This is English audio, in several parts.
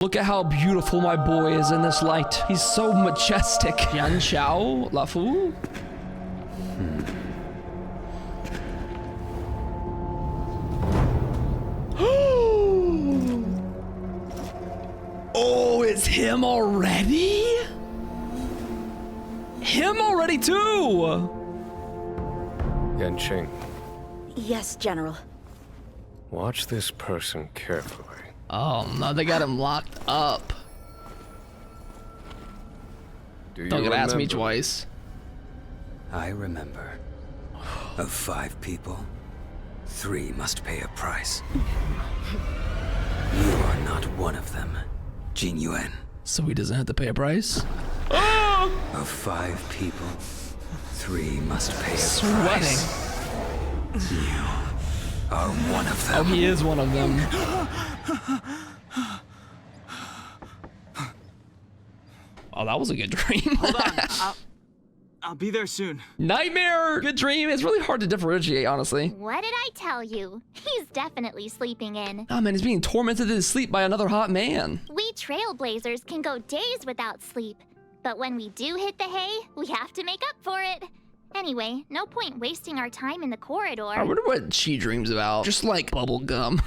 Look at how beautiful my boy is in this light. He's so majestic. Xianzhou, Luofu. Oh, it's him already? Him already too? Yanqing, Yes, General. watch this person carefully. Oh no, they got him locked up. Do you Don't gotta ask me remember? I twice. remember. Of 5 people, 3 must pay a price. You are not one of them, Jin Yuan. So he doesn't have to pay a price? Of 5 people, 3 must pay a Sweating. price. You are one of Oh, them. he is one of them. Oh, that was a good dream. Hold on. I'll be there soon. Nightmare, good dream. It's really hard to differentiate, honestly. What did I tell you? He's definitely sleeping in. Oh man, he's being tormented in his sleep by another hot man. We trailblazers can go days without sleep. But when we do hit the hay, we have to make up for it. Anyway, no point wasting our time in the corridor. I wonder what she dreams about. Just like bubble gum.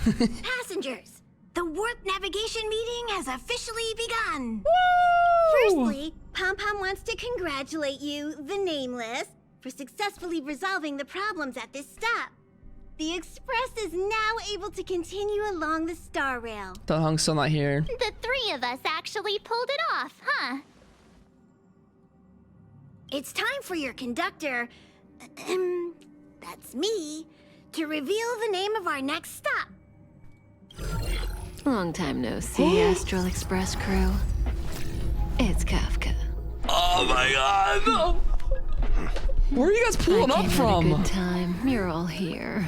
Passengers, the warp navigation meeting has officially begun. Woo! Firstly, Pom Pom wants to congratulate you, the Nameless, for successfully resolving the problems at this stop. The Express is now able to continue along the Star Rail. The Hung's still not here. The 3 of us actually pulled it off, huh? It's time for your conductor, that's me, to reveal the name of our next stop. Long time no see, Astral Express crew. It's Kafka. Oh my god. Where are you guys pulling I up came at a from? good time. You're all here.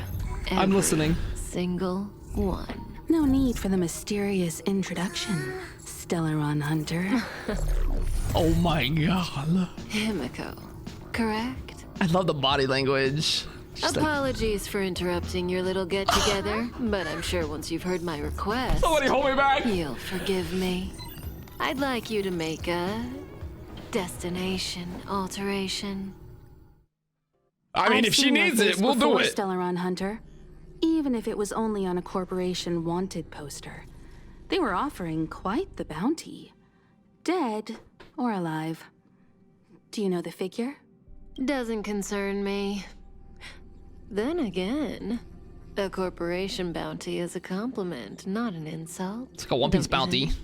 I'm Every listening. Single one. No need for the mysterious introduction, Stellaron Hunter. Oh my god. Himiko, correct? I love the body language. She's like, Apologies for interrupting your little get-together, but I'm sure once you've heard my request, somebody hold me back. you'll forgive me. I'd like you to make a destination alteration. I mean, I've if she seen your needs it, face we'll do before, it. Stellaron Hunter. Even if it was only on a corporation wanted poster. They were offering quite the bounty. Dead or alive. Do you know the figure? Doesn't concern me. Then again, a corporation bounty is a compliment, not an insult. It's like a One Piece Don't you bounty. think?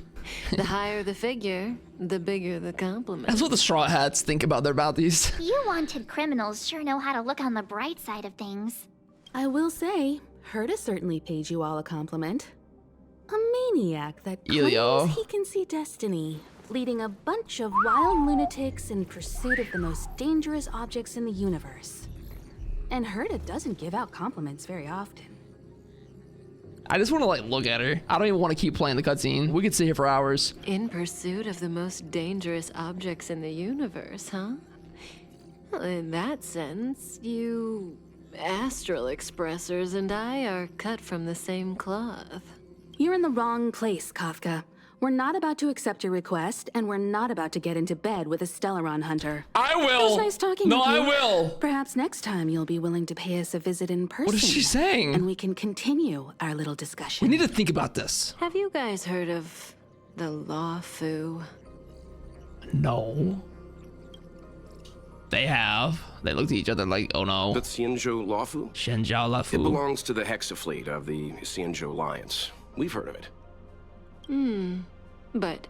The higher the figure, the bigger the compliment. That's what the Straw Hats think about their bounties. You wanted criminals sure know how to look on the bright side of things. I will say, Herta certainly paid you all a compliment. A maniac that Elio. claims he can see destiny, leading a bunch of wild lunatics in pursuit of the most dangerous objects in the universe. And Herta doesn't give out compliments very often. I just want to like look at her. I don't even want to keep playing the cutscene. We could sit here for hours. In pursuit of the most dangerous objects in the universe, huh? Well, in that sense, you Astral Expressers and I are cut from the same cloth. You're in the wrong place, Kafka. We're not about to accept your request, and we're not about to get into bed with a Stellaron Hunter. I It will. was nice talking No, with you. I will. Perhaps next time you'll be willing to pay us a visit in person. What is she saying? And we can continue our little discussion. We need to think about this. Have you guys heard of the Luofu? No. They have. They looked at each other like, oh no. The Xianzhou Luofu? Xianzhou It Luofu. belongs to the Hexafleet of the Xianzhou Alliance. We've heard of it. But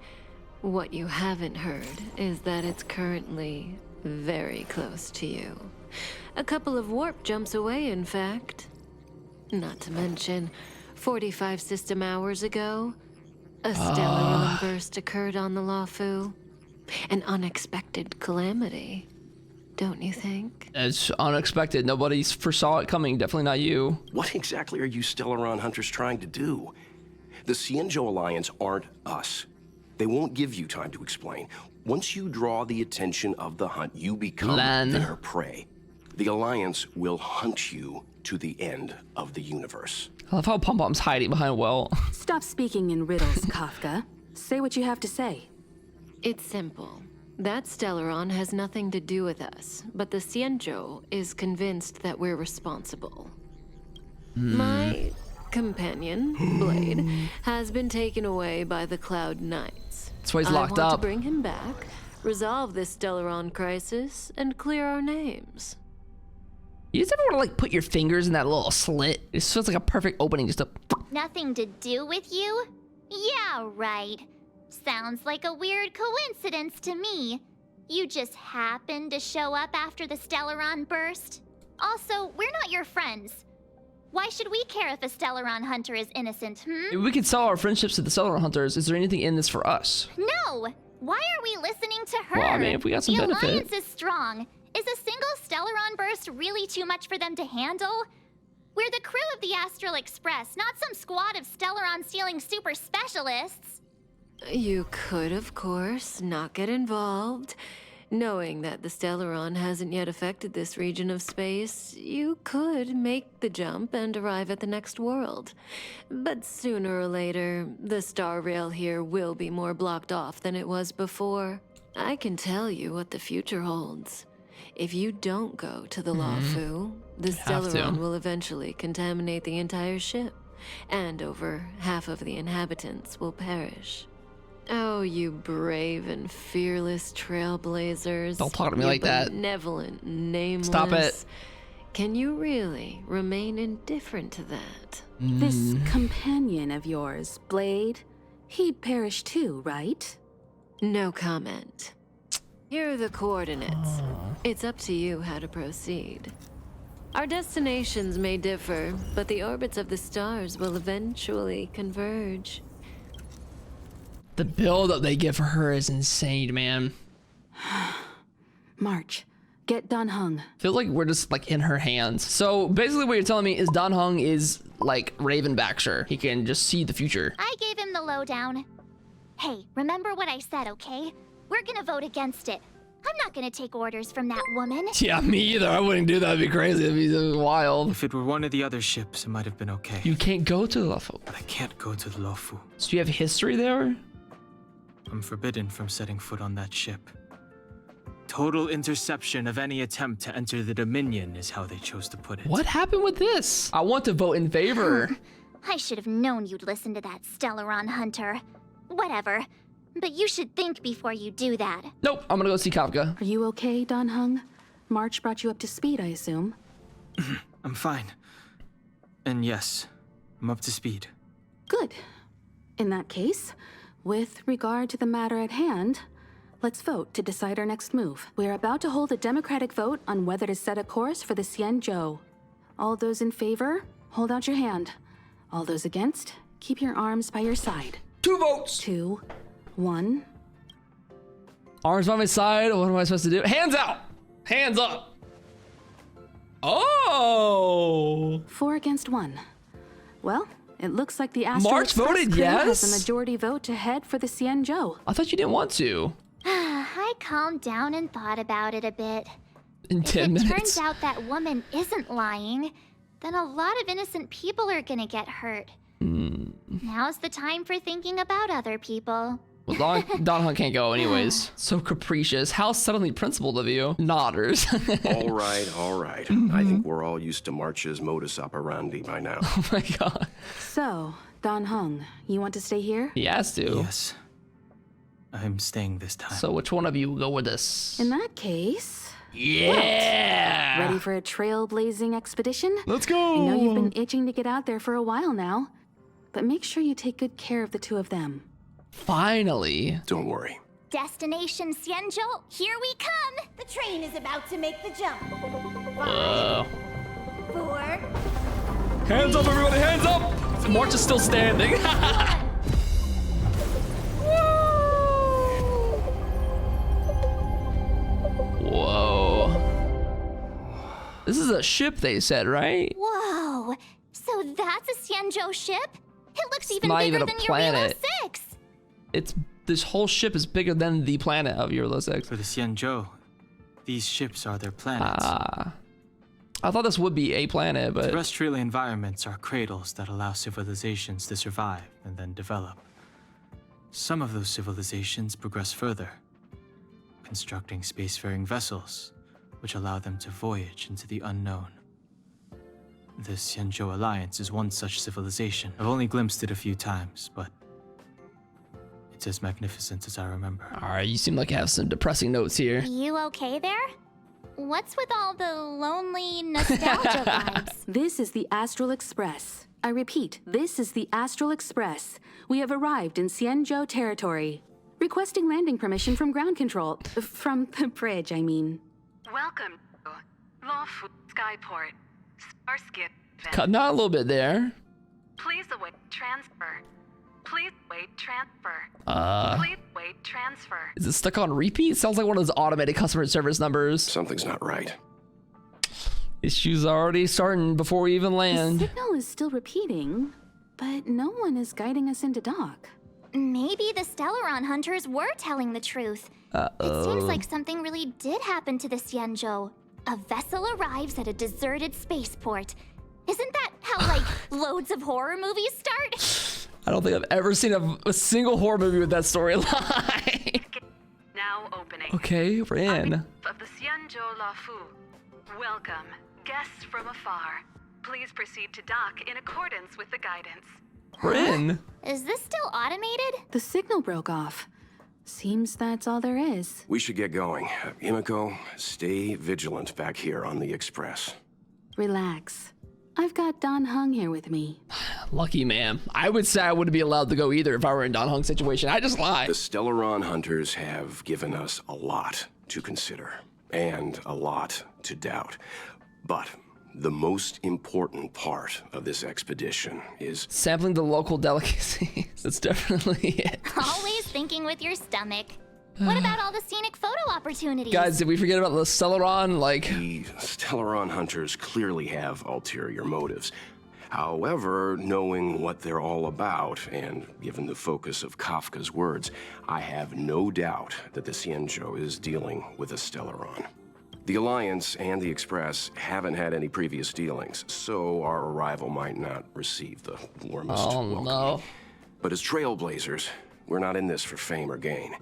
what you haven't heard is that it's currently very close to you. A couple of warp jumps away, in fact. Not to mention, 45 system hours ago, a stellar burst occurred on the Luofu. An unexpected calamity, don't you think? It's unexpected. Nobody foresaw it coming. Definitely not you. What exactly are you Stellaron Hunters trying to do? The Xianzhou Alliance aren't us. They won't give you time to explain. Once you draw the attention of the hunt, you become Lan. their prey. The Alliance will hunt you to the end of the universe. I love how Pom Pom's hiding behind a well. Stop speaking in riddles, Kafka. Say what you have to say. It's simple. That Stellaron has nothing to do with us, but the Xianzhou is convinced that we're responsible. My companion, Blade, has been taken away by the Cloud Knights. That's why he's locked I want up. to bring him back, resolve this Stellaron crisis, and clear our names. You just ever want to like put your fingers in that little slit? It feels like a perfect opening just to... Nothing to do with you? Yeah, right. Sounds like a weird coincidence to me. You just happened to show up after the Stellaron burst. Also, we're not your friends. Why should we care if a Stellaron hunter is innocent, If we could sell our friendships to the Stellaron Hunters, is there anything in this for us? No! Why are we listening to her? Well, I mean, if we got some the benefit. Alliance is strong. Is a single Stellaron burst really too much for them to handle? We're the crew of the Astral Express, not some squad of Stellaron-stealing super specialists. You could, of course, not get involved. Knowing that the Stellaron hasn't yet affected this region of space, you could make the jump and arrive at the next world. But sooner or later, the star rail here will be more blocked off than it was before. I can tell you what the future holds. If you don't go to the Luofu, the Stellaron will eventually contaminate the entire ship, and over half of the inhabitants will perish. Oh, you brave and fearless trailblazers. Don't talk to me like that. Benevolent, nameless. Stop it. Can you really remain indifferent to that? This companion of yours, Blade, he'd perish too, right? No comment. Here are the coordinates. It's up to you how to proceed. Our destinations may differ, but the orbits of the stars will eventually converge. The build that they give for her is insane, man. March, get Dan Heng. Feels like we're just like in her hands. So basically what you're telling me is Dan Heng is like Raven Baxter. He can just see the future. I gave him the lowdown. Hey, remember what I said, okay? We're gonna vote against it. I'm not gonna take orders from that woman. Yeah, me either. I wouldn't do that. It'd be crazy. It'd be wild. If it were one of the other ships, it might have been okay. You can't go to Luofu. But I can't go to the Luofu. So you have history there? I'm forbidden from setting foot on that ship. Total interception of any attempt to enter the Dominion is how they chose to put it. What happened with this? I want to vote in favor. I should have known you'd listen to that Stellaron hunter. Whatever. But you should think before you do that. Nope, I'm gonna go see Kafka. Are you okay, Dan Heng? March brought you up to speed, I assume. I'm fine. And yes, I'm up to speed. Good. In that case, with regard to the matter at hand, let's vote to decide our next move. We're about to hold a democratic vote on whether to set a course for the Xianzhou. All those in favor, hold out your hand. All those against, keep your arms by your side. 2 votes. 2, 1. Arms by my side. What am I supposed to do? Hands out. Hands up. Oh. 4 against 1. Well, it looks like the Astral March Express voted crew yes? has a majority vote to head for the Xianzhou. I thought you didn't want to. I calmed down and thought about it a bit. In 10 If it minutes. turns out that woman isn't lying, then a lot of innocent people are gonna get hurt. Now's the time for thinking about other people. Well, Don Hunt can't go anyways. So capricious. How suddenly principled of you. Nodders. All right, all right. I think we're all used to March's modus operandi by now. Oh my god. So, Dan Heng, you want to stay here? He has to. Yes. I'm staying this time. So which one of you will go with us? In that case, Yeah. ready for a trailblazing expedition? Let's go. I know you've been itching to get out there for a while now, but make sure you take good care of the two of them. Finally. Don't worry. Destination Xianzhou, here we come! The train is about to make the jump. 5, Uh, 4, hands up, everybody. Hands up. March is still standing. Whoa. This is a ship, they said, right? Whoa! So that's a Xianzhou ship? It looks even not bigger even a than planet. Eurilo 6! This whole ship is bigger than the planet of Eurilo 6. For the Xianzhou, these ships are their planets. I thought this would be a planet, but Terrestrial environments are cradles that allow civilizations to survive and then develop. Some of those civilizations progress further, constructing spacefaring vessels, which allow them to voyage into the unknown. The Xianzhou Alliance is one such civilization. I've only glimpsed it a few times, but it's as magnificent as I remember. Alright, you seem like you have some depressing notes here. You okay there? What's with all the lonely nostalgia vibes? This is the Astral Express. I repeat, this is the Astral Express. We have arrived in Xianzhou territory. Requesting landing permission from ground control. From the bridge, I mean. Welcome to Luofu Skyport. Starskip. Cutting out a little bit there. Please await transfer. Please wait transfer. Please wait transfer. Is it stuck on repeat? Sounds like one of those automated customer service numbers. Something's not right. Issues are already starting before we even The land. signal is still repeating, but no one is guiding us into dock. Maybe the Stellaron hunters were telling the truth. It seems like something really did happen to the Xianzhou. A vessel arrives at a deserted spaceport. Isn't that how, like, loads of horror movies start? I don't think I've ever seen a single horror movie with that storyline. Now opening. Okay, we're in. Of the Xianzhou Luofu. Welcome, guests from afar. Please proceed to dock in accordance with the guidance. We're in. Is this still automated? The signal broke off. Seems that's all there is. We should get going. Himiko, stay vigilant back here on the Express. Relax. I've got Don Hung here with me. Lucky man. I would say I wouldn't be allowed to go either if I were in Don Hung's situation. I just lied. The Stellaron hunters have given us a lot to consider and a lot to doubt. But the most important part of this expedition is sampling the local delicacies. That's definitely it. Always thinking with your stomach. What about all the scenic photo opportunities? Guys, did we forget about the Stellaron? Like, the Stellaron hunters clearly have ulterior motives. However, knowing what they're all about, and given the focus of Kafka's words, I have no doubt that the Xianzhou is dealing with a Stellaron. The Alliance and the Express haven't had any previous dealings, so our arrival might not receive the warmest welcome. No. But as trailblazers, we're not in this for fame or gain.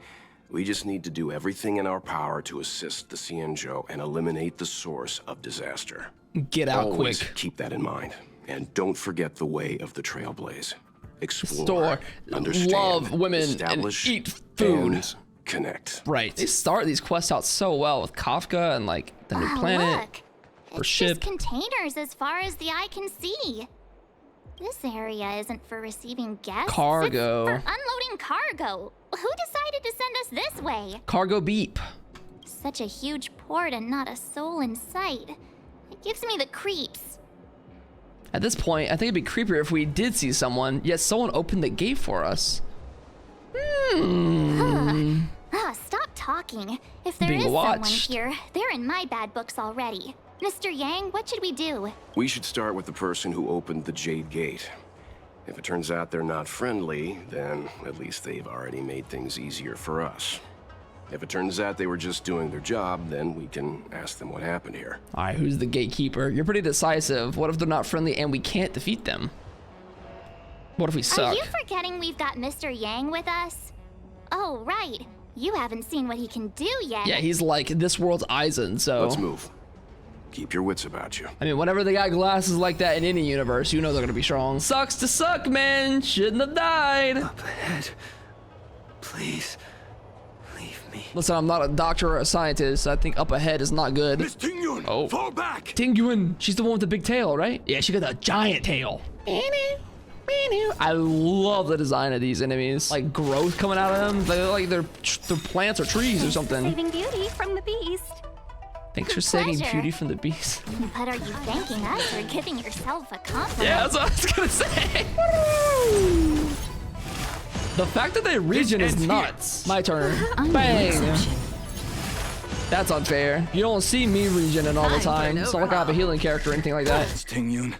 We just need to do everything in our power to assist the Xianzhou and eliminate the source of disaster. Get out Always quick. keep that in mind. And don't forget the way of the trailblaze. Explore, Store, understand, love women, and establish, eat food. and connect. Right. They start these quests out so well with Kafka and like the new planet. Look. Or It's ship. just containers as far as the eye can see. This area isn't for receiving guests. Cargo. It's for unloading cargo. Who decided to send us this way? Cargo beep. Such a huge port and not a soul in sight. It gives me the creeps. At this point, I think it'd be creepier if we did see someone, yet someone opened the gate for us. Stop talking. If there Being is watched. someone here, they're in my bad books already. Mr. Yang, what should we do? We should start with the person who opened the Jade Gate. If it turns out they're not friendly, then at least they've already made things easier for us. If it turns out they were just doing their job, then we can ask them what happened here. All right, who's the gatekeeper? You're pretty decisive. What if they're not friendly and we can't defeat them? What if we Are suck? you forgetting we've got Mr. Yang with us? Oh, right. You haven't seen what he can do yet. Yeah, he's like this world's Aizen, so. Let's move. Keep your wits about you. I mean, whenever they got glasses like that in any universe, you know they're gonna be strong. Sucks to suck, man. Shouldn't have died. Up ahead. Please, leave me. Listen, I'm not a doctor or a scientist. So I think up ahead is not good. Miss Tingyun, Oh. fall back! Tingyun, she's the one with the big tail, right? Yeah, she got the giant tail. I love the design of these enemies. Like growth coming out of them. They're plants or trees or something. Saving beauty from the beast. Thanks for saving Pleasure. beauty from the beast. But are you thanking us or giving yourself a compliment? Yeah, that's what I was gonna say. The fact that they regen is nuts. My turn. Bang. That's unfair. You don't see me regening all the time. It's not like I have a healing character or anything like that. It's Tingyun.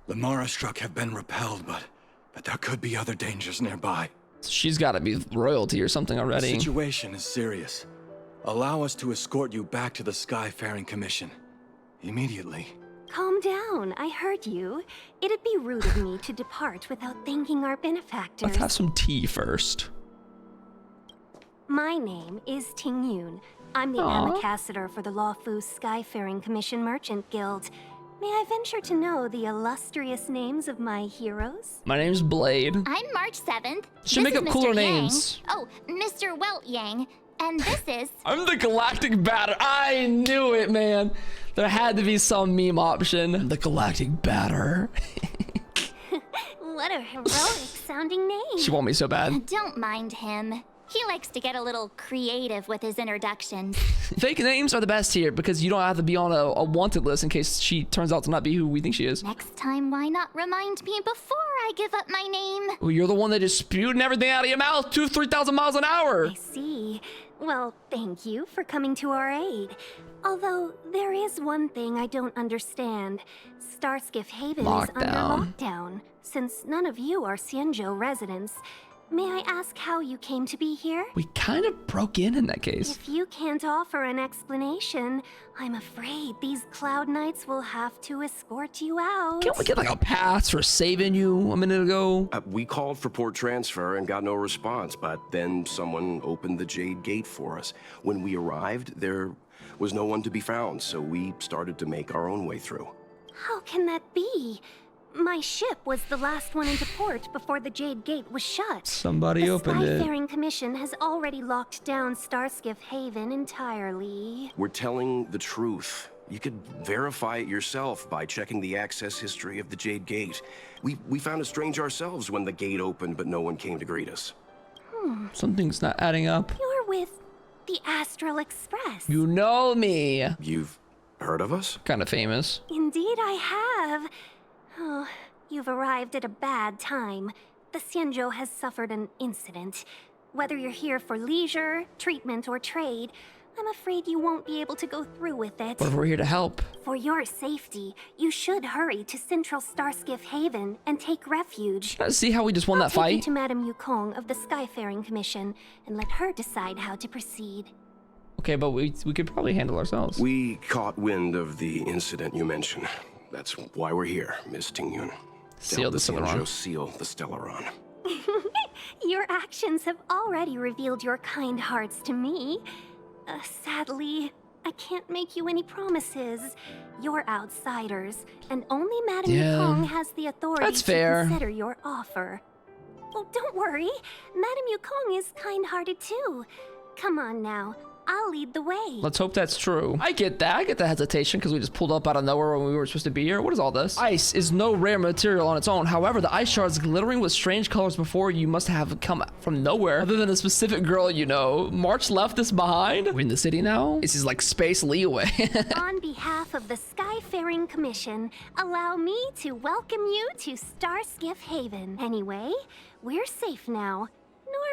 The Mara struck have been repelled, but there could be other dangers nearby. She's gotta be royalty or something The already. situation is serious. Allow us to escort you back to the Skyfaring Commission. Immediately. Calm down. I heard you. It'd be rude of me to depart without thanking our benefactors. Let's have some tea first. My name is Ting Yun. I'm the ambassador for the Luofu Skyfaring Commission Merchant Guild. May I venture to know the illustrious names of my heroes? My name's Blade. I'm March 7th. Should make up cooler names. Oh, Mr. Welt Yang. And this is... I'm the Galactic Batter. I knew it, man. There had to be some meme option. The Galactic Batter. What a heroic sounding name. She want me so bad. Don't mind him. He likes to get a little creative with his introductions. Fake names are the best here because you don't have to be on a wanted list in case she turns out to not be who we think she is. Next time, why not remind me before I give up my name? Well, you're the one that just spewed everything out of your mouth 3,000 miles an hour. I see. Well, thank you for coming to our aid. Although, there is one thing I don't understand. Starskiff Haven is under lockdown. Since none of you are Xianzhou residents, may I ask how you came to be here? We kind of broke in that case. If you can't offer an explanation, I'm afraid these Cloud Knights will have to escort you out. Can't we get like a pass for saving you a minute ago? We called for port transfer and got no response, but then someone opened the Jade Gate for us. When we arrived, there was no one to be found, so we started to make our own way through. How can that be? My ship was the last one into port before the Jade Gate was shut. Somebody opened it. The Skyfaring Commission has already locked down Starskiff Haven entirely. We're telling the truth. You could verify it yourself by checking the access history of the Jade Gate. We found it strange ourselves when the gate opened, but no one came to greet us. Something's not adding up. You're with the Astral Express. You know me. You've heard of us? Kind of famous. Indeed I have. Oh, you've arrived at a bad time. The Xianzhou has suffered an incident. Whether you're here for leisure, treatment, or trade, I'm afraid you won't be able to go through with it. But we're here to help. For your safety, you should hurry to Central Starskiff Haven and take refuge. See how we just won that I'll take you fight? to Madame Yukong of the Skyfaring Commission and let her decide how to proceed. Okay, but we could probably handle ourselves. We caught wind of the incident you mentioned. That's why we're here, Miss Ting Yun. Seal the Stellaron. Seal the Stellaron. Your actions have already revealed your kind hearts to me. Sadly, I can't make you any promises. You're outsiders, and only Madame Yukong has the authority to consider your offer. Oh, don't worry. Madame Yukong is kind-hearted too. Come on now. I'll lead the way. Let's hope that's true. I get that. I get the hesitation because we just pulled up out of nowhere when we were supposed to be here. What is all this? Ice is no rare material on its own. However, the ice shards glittering with strange colors before you must have come from nowhere other than a specific girl you know. March left this behind. We're in the city now. This is like space leeway. On behalf of the Skyfaring Commission, allow me to welcome you to Starskiff Haven. Anyway, we're safe now.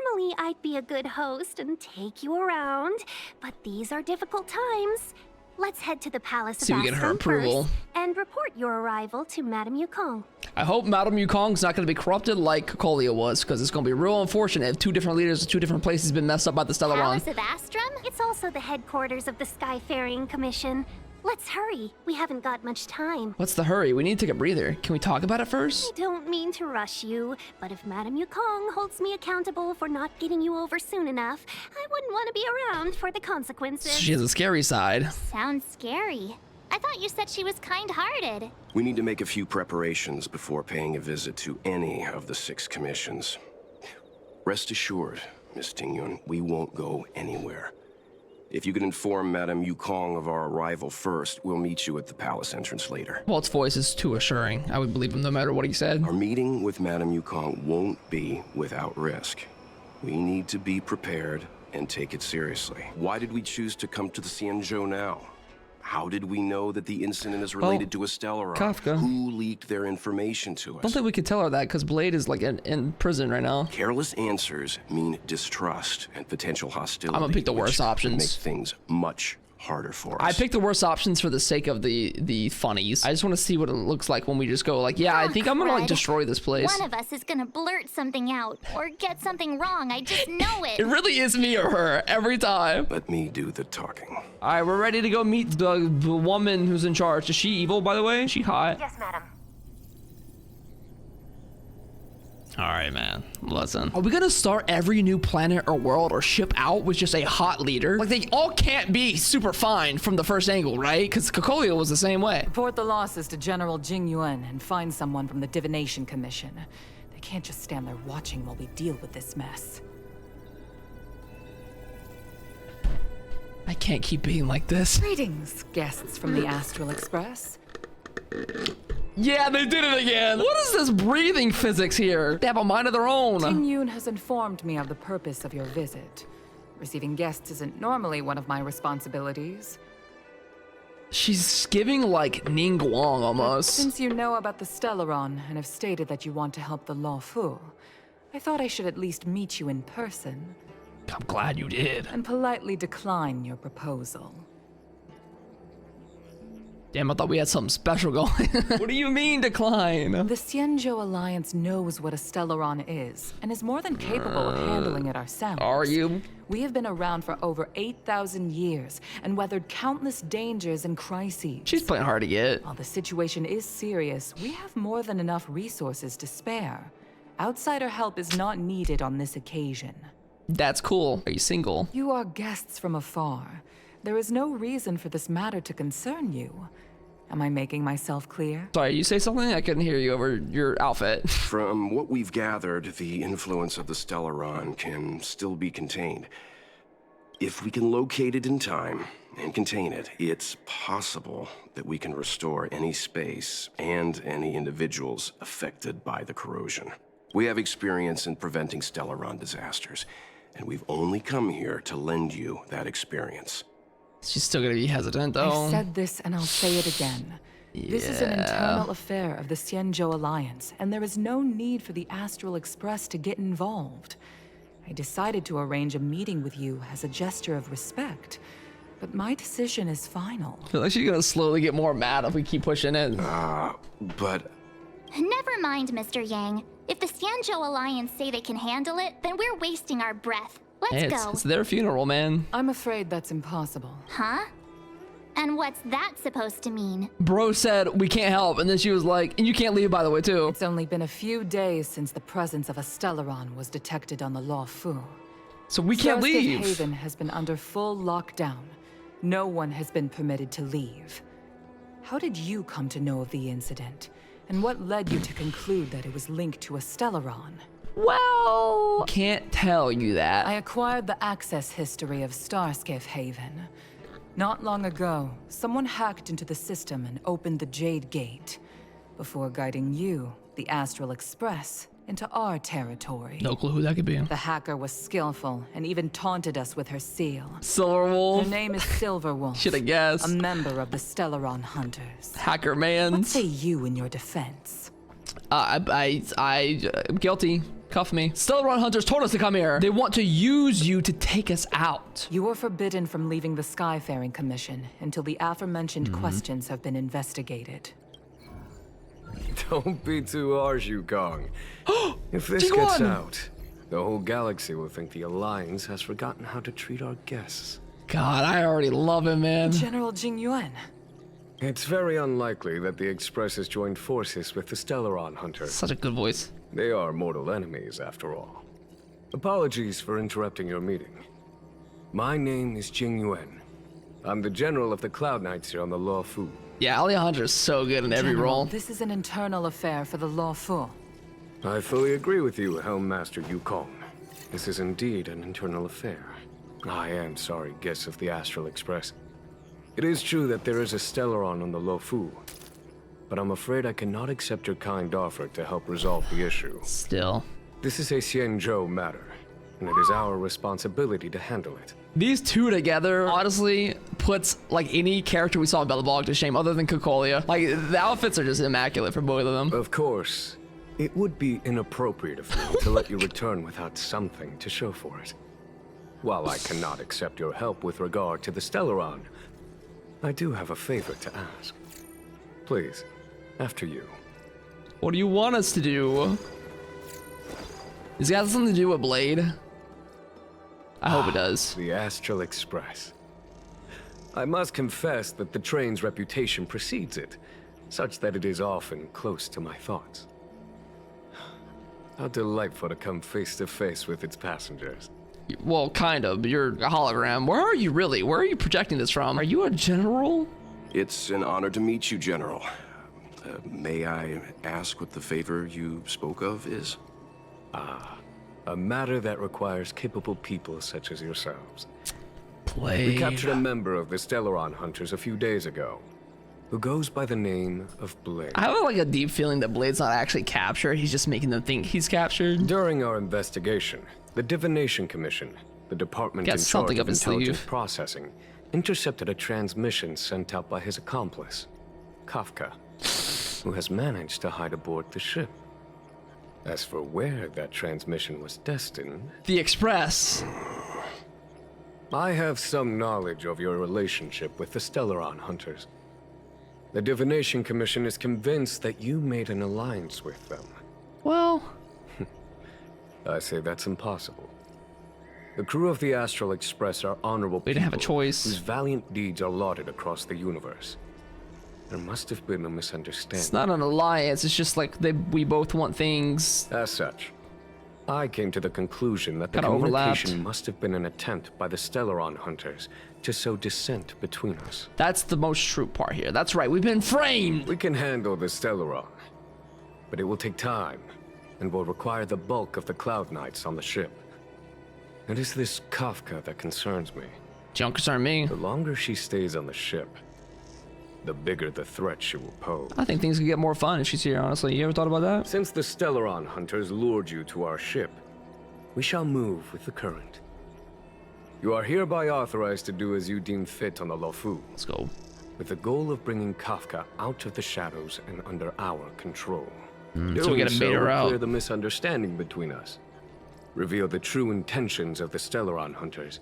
Normally, I'd be a good host and take you around, but these are difficult times. Let's head to the Palace of Astrum first and report your arrival to Madame Yukong. I hope Madame Yukong's not going to be corrupted like Colia was, because it's going to be real unfortunate if two different leaders of two different places been messed up by the Stellaron. Palace of Astrum? It's also the headquarters of the Skyfaring Commission. Let's hurry. We haven't got much time. What's the hurry? We need to take a breather. Can we talk about it first? I don't mean to rush you, but if Madame Yukong holds me accountable for not getting you over soon enough, I wouldn't want to be around for the consequences. She has a scary side. Sounds scary. I thought you said she was kind-hearted. We need to make a few preparations before paying a visit to any of the 6 commissions. Rest assured, Miss Ting Yun, we won't go anywhere. If you could inform Madame Yukong of our arrival first, we'll meet you at the palace entrance later. Walt's voice is too assuring. I would believe him no matter what he said. Our meeting with Madame Yukong won't be without risk. We need to be prepared and take it seriously. Why did we choose to come to the Xianzhou now? How did we know that the incident is related to a Stellaron? Kafka. Who leaked their information to us? Don't think we could tell her that because Blade is like in prison right now. Careless answers mean distrust and potential hostility. I'm gonna pick the worst options. Make things much harder for us. I picked the worst options for the sake of the funnies. I just want to see what it looks like when we just go like, yeah, I think I'm gonna like destroy this place. One of us is gonna blurt something out or get something wrong. I just know it. It really is me or her every time. Let me do the talking. All right, we're ready to go meet the woman who's in charge. Is she evil, by the way? Is she hot? Yes, madam. All right, man. Listen. Are we gonna start every new planet or world or ship out with just a hot leader? Like, they all can't be super fine from the first angle, right? Because Cocolio was the same way. Report the losses to General Jing Yuan and find someone from the Divination Commission. They can't just stand there watching while we deal with this mess. I can't keep being like this. Greetings, guests from the Astral Express. Yeah, they did it again. What is this breathing physics here? They have a mind of their own. Jing Yuan has informed me of the purpose of your visit. Receiving guests isn't normally one of my responsibilities. She's giving like Ning Guang almost. Since you know about the Stellaron and have stated that you want to help the Luofu, I thought I should at least meet you in person. I'm glad you did. And politely decline your proposal. Damn, I thought we had something special going. What do you mean, decline? The Xianzhou Alliance knows what a Stellaron is, and is more than capable of handling it ourselves. Are you? We have been around for over 8,000 years, and weathered countless dangers and crises. She's playing hard to get. While the situation is serious, we have more than enough resources to spare. Outsider help is not needed on this occasion. That's cool. Are you single? You are guests from afar. There is no reason for this matter to concern you. Am I making myself clear? Sorry, you say something? I couldn't hear you over your outfit. From what we've gathered, the influence of the Stellaron can still be contained. If we can locate it in time and contain it, it's possible that we can restore any space and any individuals affected by the corrosion. We have experience in preventing Stellaron disasters, and we've only come here to lend you that experience. She's still gonna be hesitant, though. I've said this, and I'll say it again. Yeah. This is an internal affair of the Xianzhou Alliance, and there is no need for the Astral Express to get involved. I decided to arrange a meeting with you as a gesture of respect, but my decision is final. I feel like she's gonna slowly get more mad if we keep pushing it. But... Never mind, Mr. Yang. If the Xianzhou Alliance say they can handle it, then we're wasting our breath. Let's Hey, go. it's their funeral, man. I'm afraid that's impossible. Huh? And what's that supposed to mean? Bro said we can't help, and then she was like, and you can't leave, by the way, too. It's only been a few days since the presence of a Stellaron was detected on the Luofu. So we can't Starskate leave. Haven has been under full lockdown. No one has been permitted to leave. How did you come to know of the incident? And what led you to conclude that it was linked to a Stellaron? Well, can't tell you that. I acquired the access history of Starskate Haven. Not long ago, someone hacked into the system and opened the Jade Gate, before guiding you, the Astral Express, into our territory. No clue who that could be. The hacker was skillful and even taunted us with her seal. Silverwolf. Her name is Silverwolf. Should have guessed. A member of the Stellaron Hunters. Hacker man. What say you in your defense? I guilty. Cuff me. Stellaron Hunters told us to come here. They want to use you to take us out. You are forbidden from leaving the Skyfaring Commission until the aforementioned questions have been investigated. Don't be too harsh, Yukong. If this Jing gets Yuan! out, the whole galaxy will think the Alliance has forgotten how to treat our guests. God, I already love him, man. General Jing Yuan. It's very unlikely that the Express has joined forces with the Stellaron Hunters. Such a good voice. They are mortal enemies, after all. Apologies for interrupting your meeting. My name is Jing Yuan. I'm the general of the Cloud Knights here on the Luofu. Yeah, Alejandra's so good in every General, role. This is an internal affair for the Luofu. I fully agree with you, Helm Master Yukong. This is indeed an internal affair. I am sorry, guests of the Astral Express. It is true that there is a Stellaron on the Luofu, but I'm afraid I cannot accept your kind offer to help resolve the issue. Still. This is a Xianzhou matter, and it is our responsibility to handle it. These two together, honestly, puts like any character we saw in Belobog to shame other than Cocolia. Like, the outfits are just immaculate for both of them. Of course, it would be inappropriate of me to let you return without something to show for it. While I cannot accept your help with regard to the Stellaron, I do have a favor to ask. Please, after you. What do you want us to do? Does it have something to do with Blade? I hope it does. The Astral Express. I must confess that the train's reputation precedes it, such that it is often close to my thoughts. How delightful to come face to face with its passengers. Well, kind of. You're a hologram. Where are you really? Where are you projecting this from? Are you a general? It's an honor to meet you, General. May I ask what the favor you spoke of is? A matter that requires capable people such as yourselves. Blade. We captured a member of the Stellaron Hunters a few days ago, who goes by the name of Blade. I have like a deep feeling that Blade's not actually captured. He's just making them think he's captured. During our investigation, the Divination Commission, the department Got in something charge up of his intelligence sleeve. processing, intercepted a transmission sent out by his accomplice, Kafka, who has managed to hide aboard the ship. As for where that transmission was destined, The Express. I have some knowledge of your relationship with the Stellaron Hunters. The Divination Commission is convinced that you made an alliance with them. Well, I say that's impossible. The crew of the Astral Express are honorable people. we didn't have a choice. Whose valiant deeds are lauded across the universe. There must have been a misunderstanding. It's not an alliance. It's just like we both want things. As such, I came to the conclusion that the Kinda communication overlapped. must have been an attempt by the Stellaron Hunters to sow dissent between us. That's the most true part here. That's right. We've been framed. We can handle the Stellaron, but it will take time and will require the bulk of the Cloud Knights on the ship. It is this Kafka that concerns me. Don't concern me. The longer she stays on the ship, the bigger the threat she will pose. I think things could get more fun if she's here, honestly. You ever thought about that? Since the Stellaron Hunters lured you to our ship, we shall move with the current. You are hereby authorized to do as you deem fit on the Luofu, Let's go. with the goal of bringing Kafka out of the shadows and under our control. So we Doing gotta bait her will out. clear the misunderstanding between us, reveal the true intentions of the Stellaron Hunters,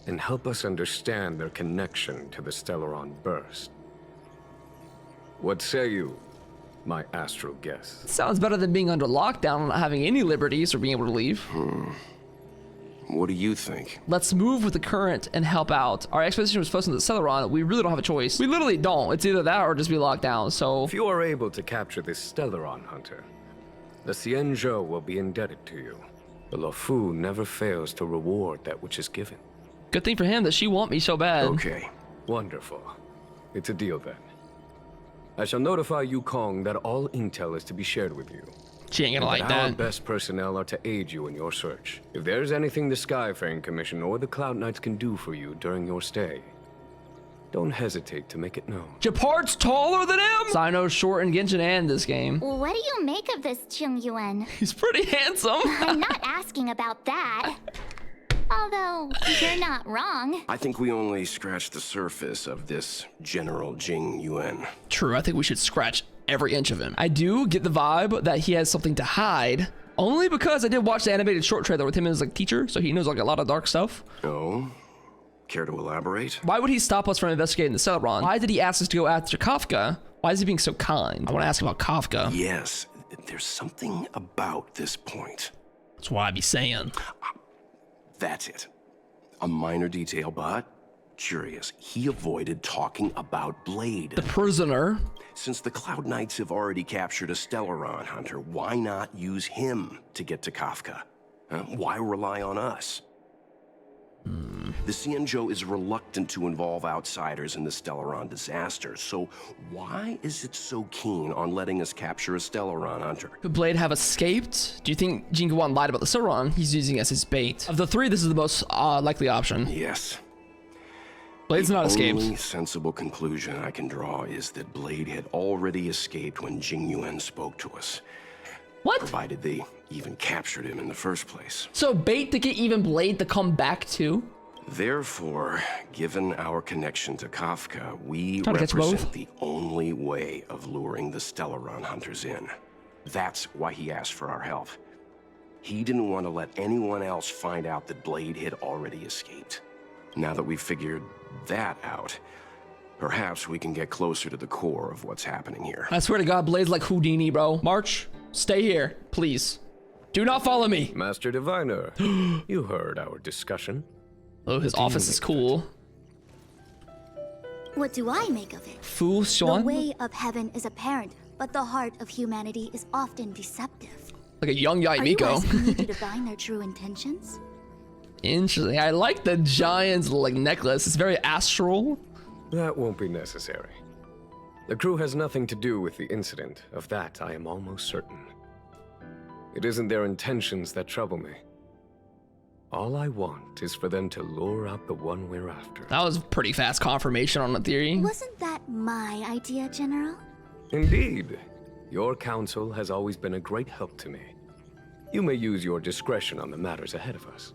and help us understand their connection to the Stellaron Burst. What say you, my astral guests? Sounds better than being under lockdown and not having any liberties or being able to leave. What do you think? Let's move with the current and help out. Our expedition was supposed to the Celeron. We really don't have a choice. We literally don't. It's either that or just be locked down. So If you are able to capture this Stellaron Hunter, the Xianzhou will be indebted to you. The Luofu never fails to reward that which is given. good thing for him that she want me so bad. Okay. Wonderful. It's a deal then. I shall notify Yukong that all intel is to be shared with you. She ain't gonna like Our that. best personnel are to aid you in your search. If there's anything the Skyfaring Commission or the Cloud Knights can do for you during your stay, don't hesitate to make it known. Japard's taller than him? Sino's short and Genshin and this game. What do you make of this, Chung Yuan? He's pretty handsome. I'm not asking about that. Although, you're not wrong. I think we only scratched the surface of this General Jing Yuan. True, I think we should scratch every inch of him. I do get the vibe that he has something to hide, only because I did watch the animated short trailer with him as like teacher, so he knows like a lot of dark stuff. Oh? Care to elaborate? Why would he stop us from investigating the Celeron? Why did he ask us to go after Kafka? Why is he being so kind? I want to ask about Kafka. Yes, there's something about this point. That's why I be saying. That's it. A minor detail, but curious. He avoided talking about Blade. The prisoner. Since the Cloud Knights have already captured a Stellaron Hunter, why not use him to get to Kafka? Why rely on us? The Xianzhou is reluctant to involve outsiders in the Stellaron disaster, so why is it so keen on letting us capture a Stellaron Hunter? Could Blade have escaped? Do you think Jinguan lied about the Celeron? He's using as his bait. Of the three, this is the most likely option. Yes. Blade's not escaped. The only sensible conclusion I can draw is that Blade had already escaped when Jing Yuan spoke to us. What? Provided they even captured him in the first place. So bait to get even Blade to come back too? Therefore, given our connection to Kafka, we Trying to catch both? represent the only way of luring the Stellaron Hunters in. That's why he asked for our help. He didn't want to let anyone else find out that Blade had already escaped. Now that we've figured that out, perhaps we can get closer to the core of what's happening here. I swear to God, Blade's like Houdini, bro. March, stay here, please. Do not follow me. Master Diviner, you heard our discussion. Oh, his office is cool. What do I make of it? Fu The Xuan? way of heaven is apparent, but the heart of humanity is often deceptive. Like a young Yae Are you Miko. asking me to divine their true intentions? Interesting. I like the giant's like necklace. It's very astral. That won't be necessary. The crew has nothing to do with the incident. Of that, I am almost certain. It isn't their intentions that trouble me. All I want is for them to lure out the one we're after. That was pretty fast confirmation on the theory. Wasn't that my idea, General? Indeed. Your counsel has always been a great help to me. You may use your discretion on the matters ahead of us.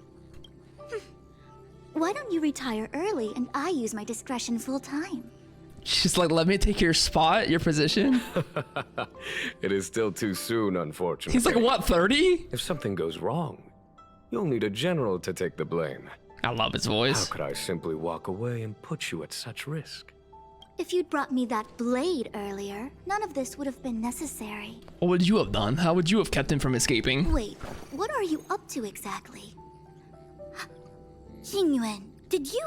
Why don't you retire early and I use my discretion full time? She's like, let me take your spot, your position. It is still too soon, unfortunately. He's like, what, 30? If something goes wrong, you'll need a general to take the blame. I love his voice. How could I simply walk away and put you at such risk? If you'd brought me that blade earlier, none of this would have been necessary. What would you have done? How would you have kept him from escaping? Wait, what are you up to exactly? Xingyuan, did you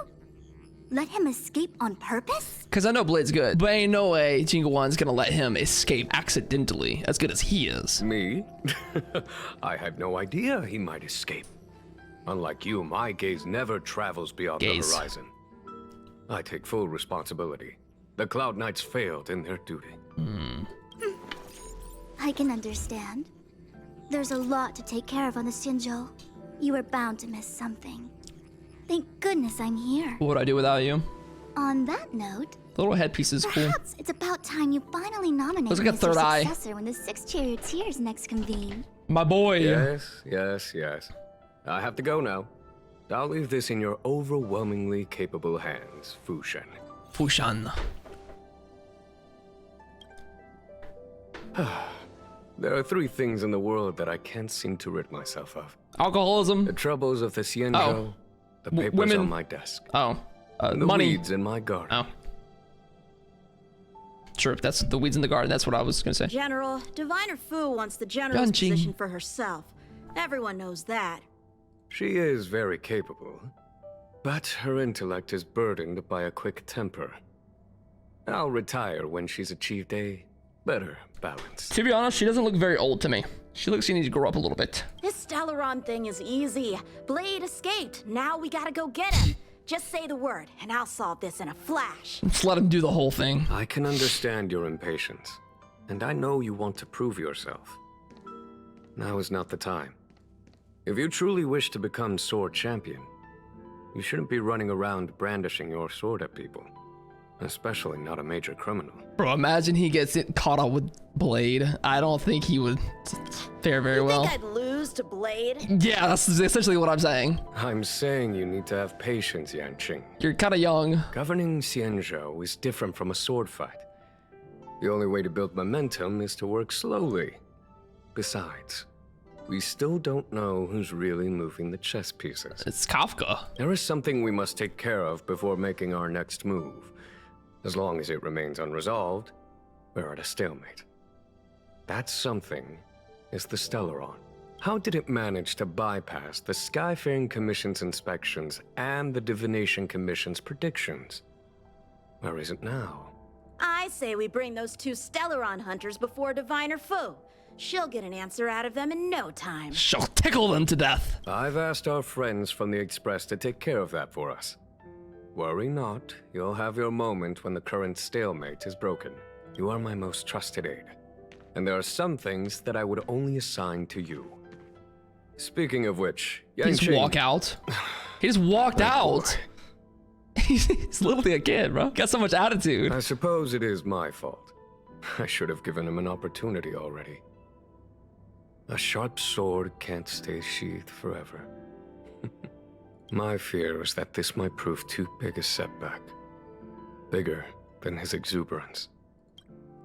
let him escape on purpose? Because I know Blade's good, but ain't no way Jinguan's gonna let him escape accidentally, as good as he is. Me? I had no idea he might escape. Unlike you, my gaze never travels beyond the horizon. I take full responsibility. The Cloud Knights failed in their duty. I can understand. There's a lot to take care of on the Xianzhou. You were bound to miss something. Thank goodness I'm here. What would I do without you? On that note, The little headpiece is cool. perhaps it's about time you finally nominate Looks me like a as your third eye. successor when the 6 charioteers next convene. My boy. Yes. I have to go now. I'll leave this in your overwhelmingly capable hands, Fushan. Fushan. There are 3 things in the world that I can't seem to rid myself of. Alcoholism. The troubles of the Xianzhou, the papers women. on my desk, Oh. and the Money. weeds in my garden. Oh. Sure, that's the weeds in the garden. That's what I was gonna say. General, Diviner Fu wants the general's Yanqing. position for herself. Everyone knows that. She is very capable, but her intellect is burdened by a quick temper. I'll retire when she's achieved a better balance. To be honest, she doesn't look very old to me. She looks she needs to grow up a little bit. This Stellaron thing is easy. Blade escaped. Now we gotta go get him. Just say the word, and I'll solve this in a flash. Let's let him do the whole thing. I can understand your impatience, and I know you want to prove yourself. Now is not the time. If you truly wish to become sword champion, you shouldn't be running around brandishing your sword at people. Especially not a major criminal. Bro, imagine he gets it caught up with Blade. I don't think he would fare very well. You think I'd lose to Blade? Yeah, that's essentially what I'm saying. I'm saying you need to have patience, Yanqing. You're kind of young. Governing Xianzhou is different from a sword fight. The only way to build momentum is to work slowly. Besides, we still don't know who's really moving the chess pieces. It's Kafka. There is something we must take care of before making our next move. As long as it remains unresolved, we're at a stalemate. That something is the Stellaron. How did it manage to bypass the Skyfaring Commission's inspections and the Divination Commission's predictions? Where is it now? I say we bring those 2 Stellaron hunters before Diviner Fu. She'll get an answer out of them in no time. She'll tickle them to death. I've asked our friends from the Express to take care of that for us. Worry not, you'll have your moment when the current stalemate is broken. You are my most trusted aide, and there are some things that I would only assign to you. Speaking of which, He just walk out. He just walked out. He's literally a kid, bro. Got so much attitude. I suppose it is my fault. I should have given him an opportunity already. A sharp sword can't stay sheathed forever. My fear is that this might prove too big a setback. Bigger than his exuberance.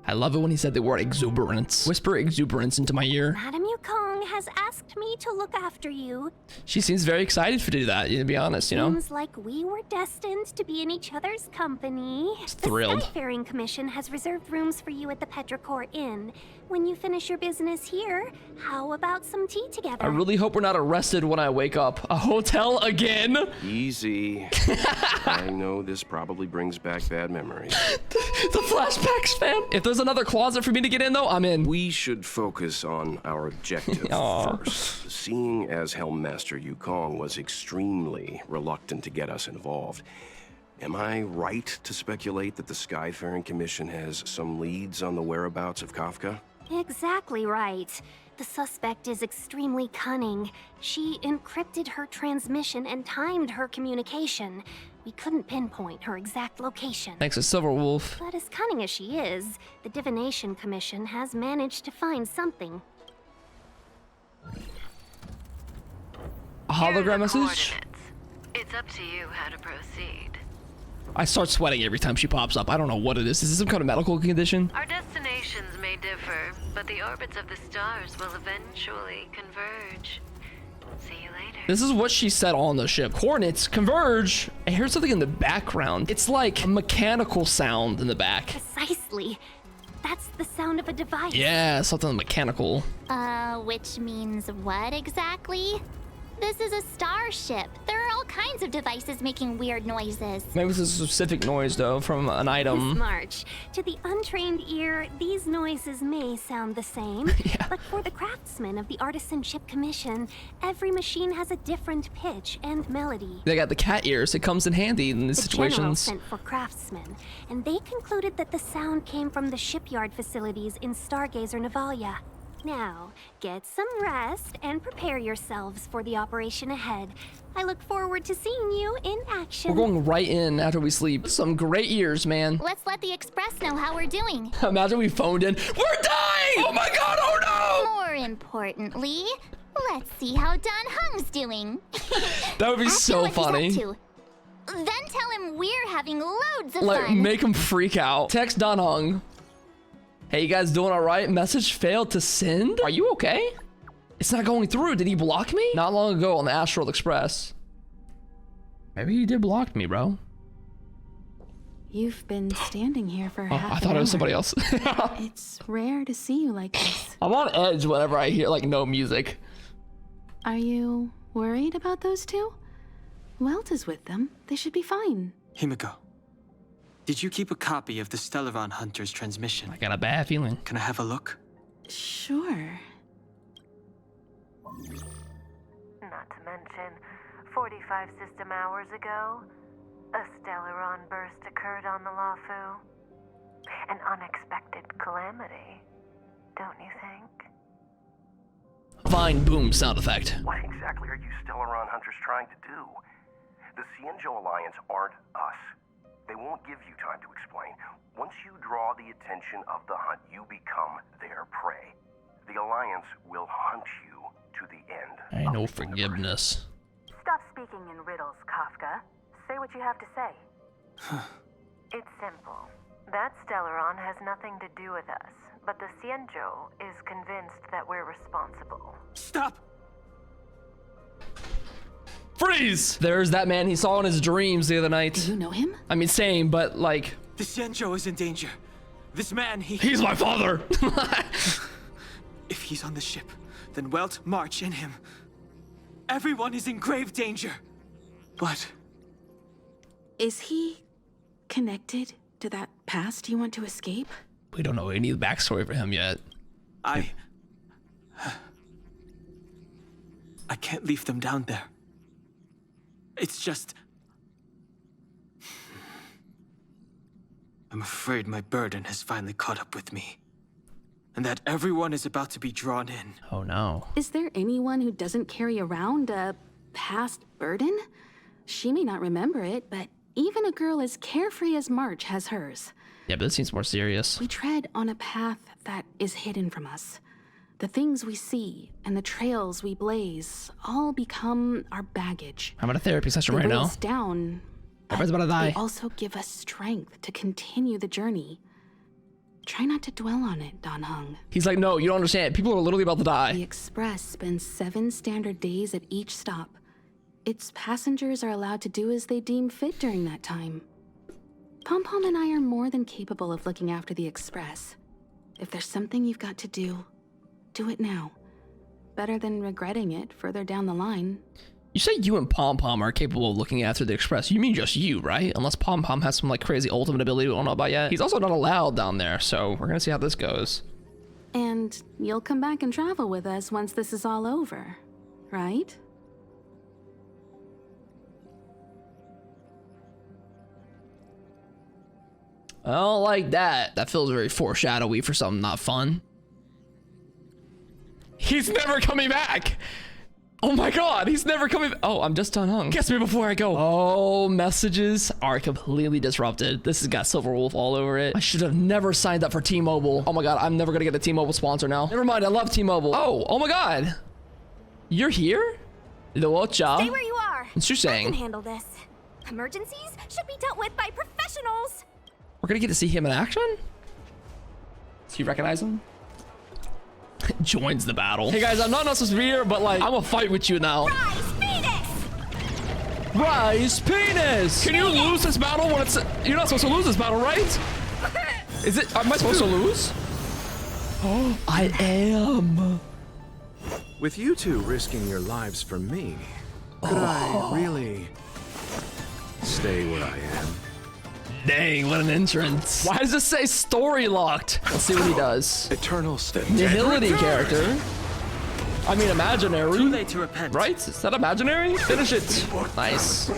I love it when he said the word exuberance. Whisper exuberance into my ear. Madame Yukong has asked me to look after you. She seems very excited to do that, to be honest, you know? Seems like we were destined to be in each other's company. Thrilled. The Skyfaring Commission has reserved rooms for you at the Petrichor Inn. When you finish your business here, how about some tea together? I really hope we're not arrested when I wake up. A hotel again? Easy. I know this probably brings back bad memories. The flashbacks, fam. If there's another closet for me to get in, though, I'm in. We should focus on our objectives. Aw. First, seeing as Helmmaster Yukong was extremely reluctant to get us involved, am I right to speculate that the Skyfaring Commission has some leads on the whereabouts of Kafka? Exactly right. The suspect is extremely cunning. She encrypted her transmission and timed her communication. We couldn't pinpoint her exact location. Thanks to Silverwolf. But as cunning as she is, the Divination Commission has managed to find something. A hologram message? It's up to you how to proceed. I start sweating every time she pops up. I don't know what it is. Is this some kind of medical condition? Our destinations may differ, but the orbits of the stars will eventually converge. See you later. This is what she said on the ship. Coordinates converge. I heard something in the background. It's like a mechanical sound in the back. Precisely. That's the sound of a device. Yeah, something mechanical. Which means what exactly? This is a starship. There are all kinds of devices making weird noises. Maybe it's a specific noise, though, from an item. Miss March, to the untrained ear, these noises may sound the same, but for the craftsmen of the Artisanship Commission, every machine has a different pitch and melody. They got the cat ears. It comes in handy in these The general situations. sent for craftsmen, and they concluded that the sound came from the shipyard facilities in Stargazer Navalia. Now, get some rest and prepare yourselves for the operation ahead. I look forward to seeing you in action. We're going right in after we sleep. Some great ears, man. Let's let the Express know how we're doing. Imagine we phoned in. We're dying! Oh my god, oh no! More importantly, let's see how Dan Hung's doing. That would be Ask him so what he's up funny. to. Then tell him we're having loads of Like, fun. make him freak out. Text Don Hung. Hey, you guys doing all right? Message failed to send? Are you okay? It's not going through. Did he block me? Not long ago on the Astral Express. Maybe he did block me, bro. You've been standing here for half I thought it was somebody else. It's rare to see you like this. I'm on edge whenever I hear, like, no music. Are you worried about those two? Welt is with them. They should be fine. Himiko, did you keep a copy of the Stellaron Hunter's transmission? I got a bad feeling. Can I have a look? Sure. Not to mention, 45 system hours ago, a Stellaron burst occurred on the Luofu. An unexpected calamity, don't you think? Fine boom sound effect. What exactly are you Stellaron Hunters trying to do? The Xianzhou Alliance aren't us. They won't give you time to explain. Once you draw the attention of the hunt, you become their prey. The Alliance will hunt you to the end. Ain't no forgiveness. Stop speaking in riddles, Kafka. Say what you have to say. It's simple. That Stellaron has nothing to do with us, but the Xianzhou is convinced that we're responsible. Stop! Freeze! There's that man he saw in his dreams the other night. Do you know him? I mean, same, but like... The Xianzhou is in danger. This man, He's my father! If he's on the ship, then Welt, March, and him. Everyone is in grave danger. But... Is he connected to that past you want to escape? We don't know any of the backstory for him yet. I can't leave them down there. It's just... I'm afraid my burden has finally caught up with me. And that everyone is about to be drawn in. Oh no. Is there anyone who doesn't carry around a past burden? She may not remember it, but even a girl as carefree as March has hers. Yeah, but this seems more serious. We tread on a path that is hidden from us. The things we see and the trails we blaze all become our baggage. I'm at a therapy session They right weigh now. us down. Everybody's about to They die. also give us strength to continue the journey. Try not to dwell on it, Don Hung. He's like, no, you don't understand. People are literally about to The die. Express spends 7 standard days at each stop. Its passengers are allowed to do as they deem fit during that time. Pom Pom and I are more than capable of looking after the Express. If there's something you've got to do, do it now. Better than regretting it further down the line. You say you and Pom Pom are capable of looking after the Express. You mean just you, right? Unless Pom Pom has some like crazy ultimate ability we don't know about yet. He's also not allowed down there, so we're gonna see how this goes. And you'll come back and travel with us once this is all over, right? I don't like that. That feels very foreshadowy for something not fun. He's never coming back. Oh my god, he's never coming. Oh, I'm just unhung. Kiss me before I go. Oh, messages are completely disrupted. This has got Silver Wolf all over it. I should have never signed up for T-Mobile. Oh my god, I'm never gonna get a T-Mobile sponsor now. Never mind, I love T-Mobile. Oh my god. You're here? Luocha. Stay where you are. What's you I saying? can handle this. Emergencies should be dealt with by professionals. We're gonna get to see him in action? Does he recognize him? Joins the battle. Hey guys, I'm not supposed to be here, but like, I'm gonna fight with you now. Rise, Penis! Rise, Penis! Can you lose this battle when it's... You're not supposed to lose this battle, right? Is it... Am I supposed to lose? Oh, I am. With you two risking your lives for me, could I really stay where I am? Dang, what an entrance. Why does this say story locked? Let's see what he does. Eternal state. Nihility character. I mean, imaginary. Too late to repent. Right? Is that imaginary? Finish it. Nice.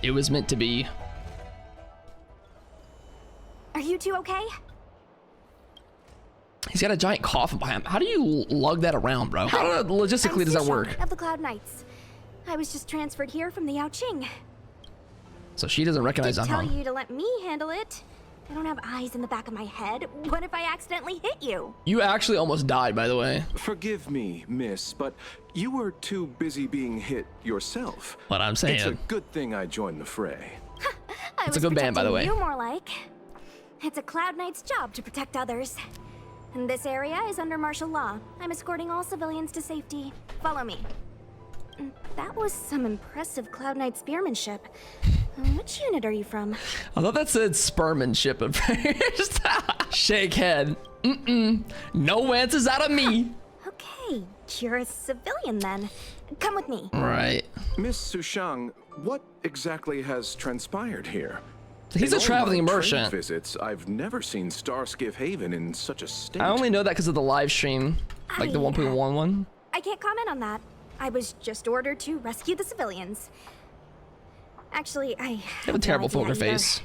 It was meant to be. Are you two okay? He's got a giant coffin behind him. How do you lug that around, bro? How logistically does that work? Of the Cloud Knights. I was just transferred here from the Yaoqing. So she doesn't recognize I him, tell huh? you to let me handle it. I don't have eyes in the back of my head. What if I accidentally hit you? You actually almost died, by the way. Forgive me, miss, but you were too busy being hit yourself. What I'm saying. It's a good thing I joined the fray. It's a good band, by the way. You more like. It's a Cloud Knight's job to protect others. And this area is under martial law. I'm escorting all civilians to safety. Follow me. That was some impressive Cloud Knight spearmanship. Which unit are you from? I thought that said spermanship at first. Shake head. No answers out of me. Okay, you're a civilian then. Come with me. Right. Miss Sushang, what exactly has transpired here? He's a traveling In all my merchant. trade visits, I've never seen Starskiff Haven in such a state. I only know that because of the live stream, like the 1.1 one. I can't comment on that. I was just ordered to rescue the civilians. Actually, I have a terrible poker face.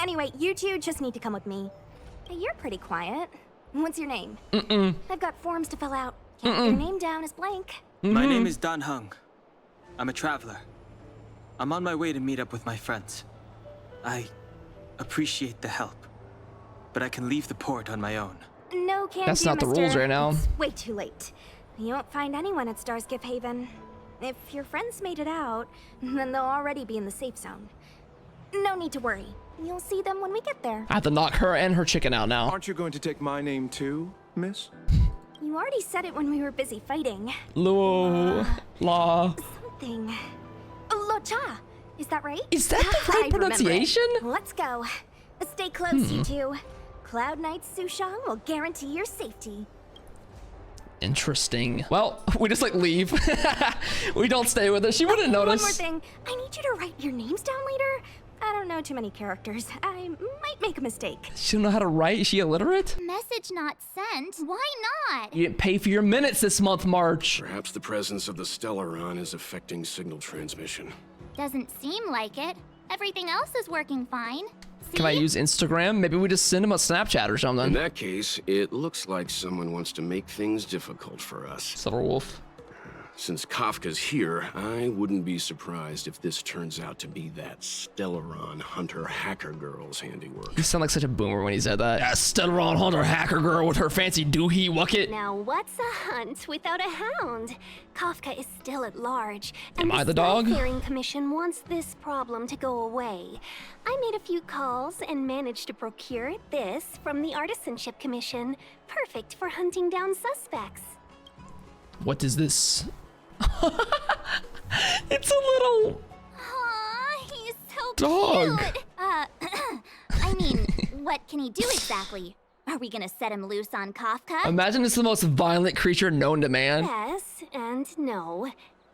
Anyway, you two just need to come with me. Hey, you're pretty quiet. What's your name? I've got forms to fill out. Can't put your name down as blank. My name is Dan Hung. I'm a traveler. I'm on my way to meet up with my friends. I appreciate the help, but I can leave the port on my own. No, can't That's do, not the mister. rules right now. It's way too late. You won't find anyone at Starskiff Haven. If your friends made it out, then they'll already be in the safe zone. No need to worry. You'll see them when we get there. I have to knock her and her chicken out now. Aren't you going to take my name too, miss? You already said it when we were busy fighting. Lo. La. Something. Locha. Is that right? Is that the right I remember it. pronunciation? Let's go. Stay close, you two. Cloud Knight Sushang will guarantee your safety. Interesting. Well, we just like leave. We don't stay with her. She wouldn't notice. One more thing. I need you to write your names down later. I don't know too many characters. I might make a mistake. She don't know how to write. Is she illiterate? Message not sent? Why not? You didn't pay for your minutes this month, March. Perhaps the presence of the Stellaron is affecting signal transmission. Doesn't seem like it. Everything else is working fine. See? Can I use Instagram? Maybe we just send him a Snapchat or something. In that case, it looks like someone wants to make things difficult for us. Silver Wolf. Since Kafka's here, I wouldn't be surprised if this turns out to be that Stellaron Hunter hacker girl's handiwork. He sounded like such a boomer when he said that. Yeah, Stellaron Hunter hacker girl with her fancy doohickey wucket. Now what's a hunt without a hound? Kafka is still at large. Am And I the dog? The Clearing Commission wants this problem to go away. I made a few calls and managed to procure this from the Artisanship Commission. Perfect for hunting down suspects. What is this? It's a little Aw, he's so dog. cute. I mean, what can he do exactly? Are we gonna set him loose on Kafka? Imagine it's the most violent creature known to man. Yes and no.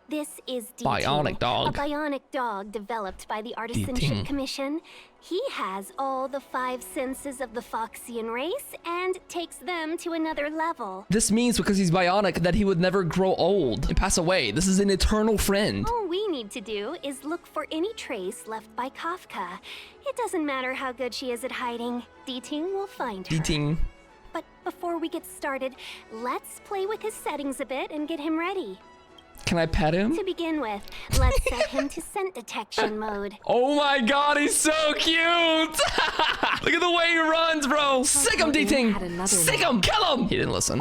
This is Bionic dog. a bionic dog developed by the Artisanship Commission. He has all the 5 senses of the Foxian race and takes them to another level. This means because he's bionic that he would never grow old and pass away. This is an eternal friend. All we need to do is look for any trace left by Kafka. It doesn't matter how good she is at hiding. D-Ting will find her. D-Ting. But before we get started, let's play with his settings a bit and get him ready. Can I pet him? To begin with, let's set him to scent detection mode. Oh my god, he's so cute! Look at the way he runs, bro! Sick him, D-Ting! Sick him! Kill him! He didn't listen.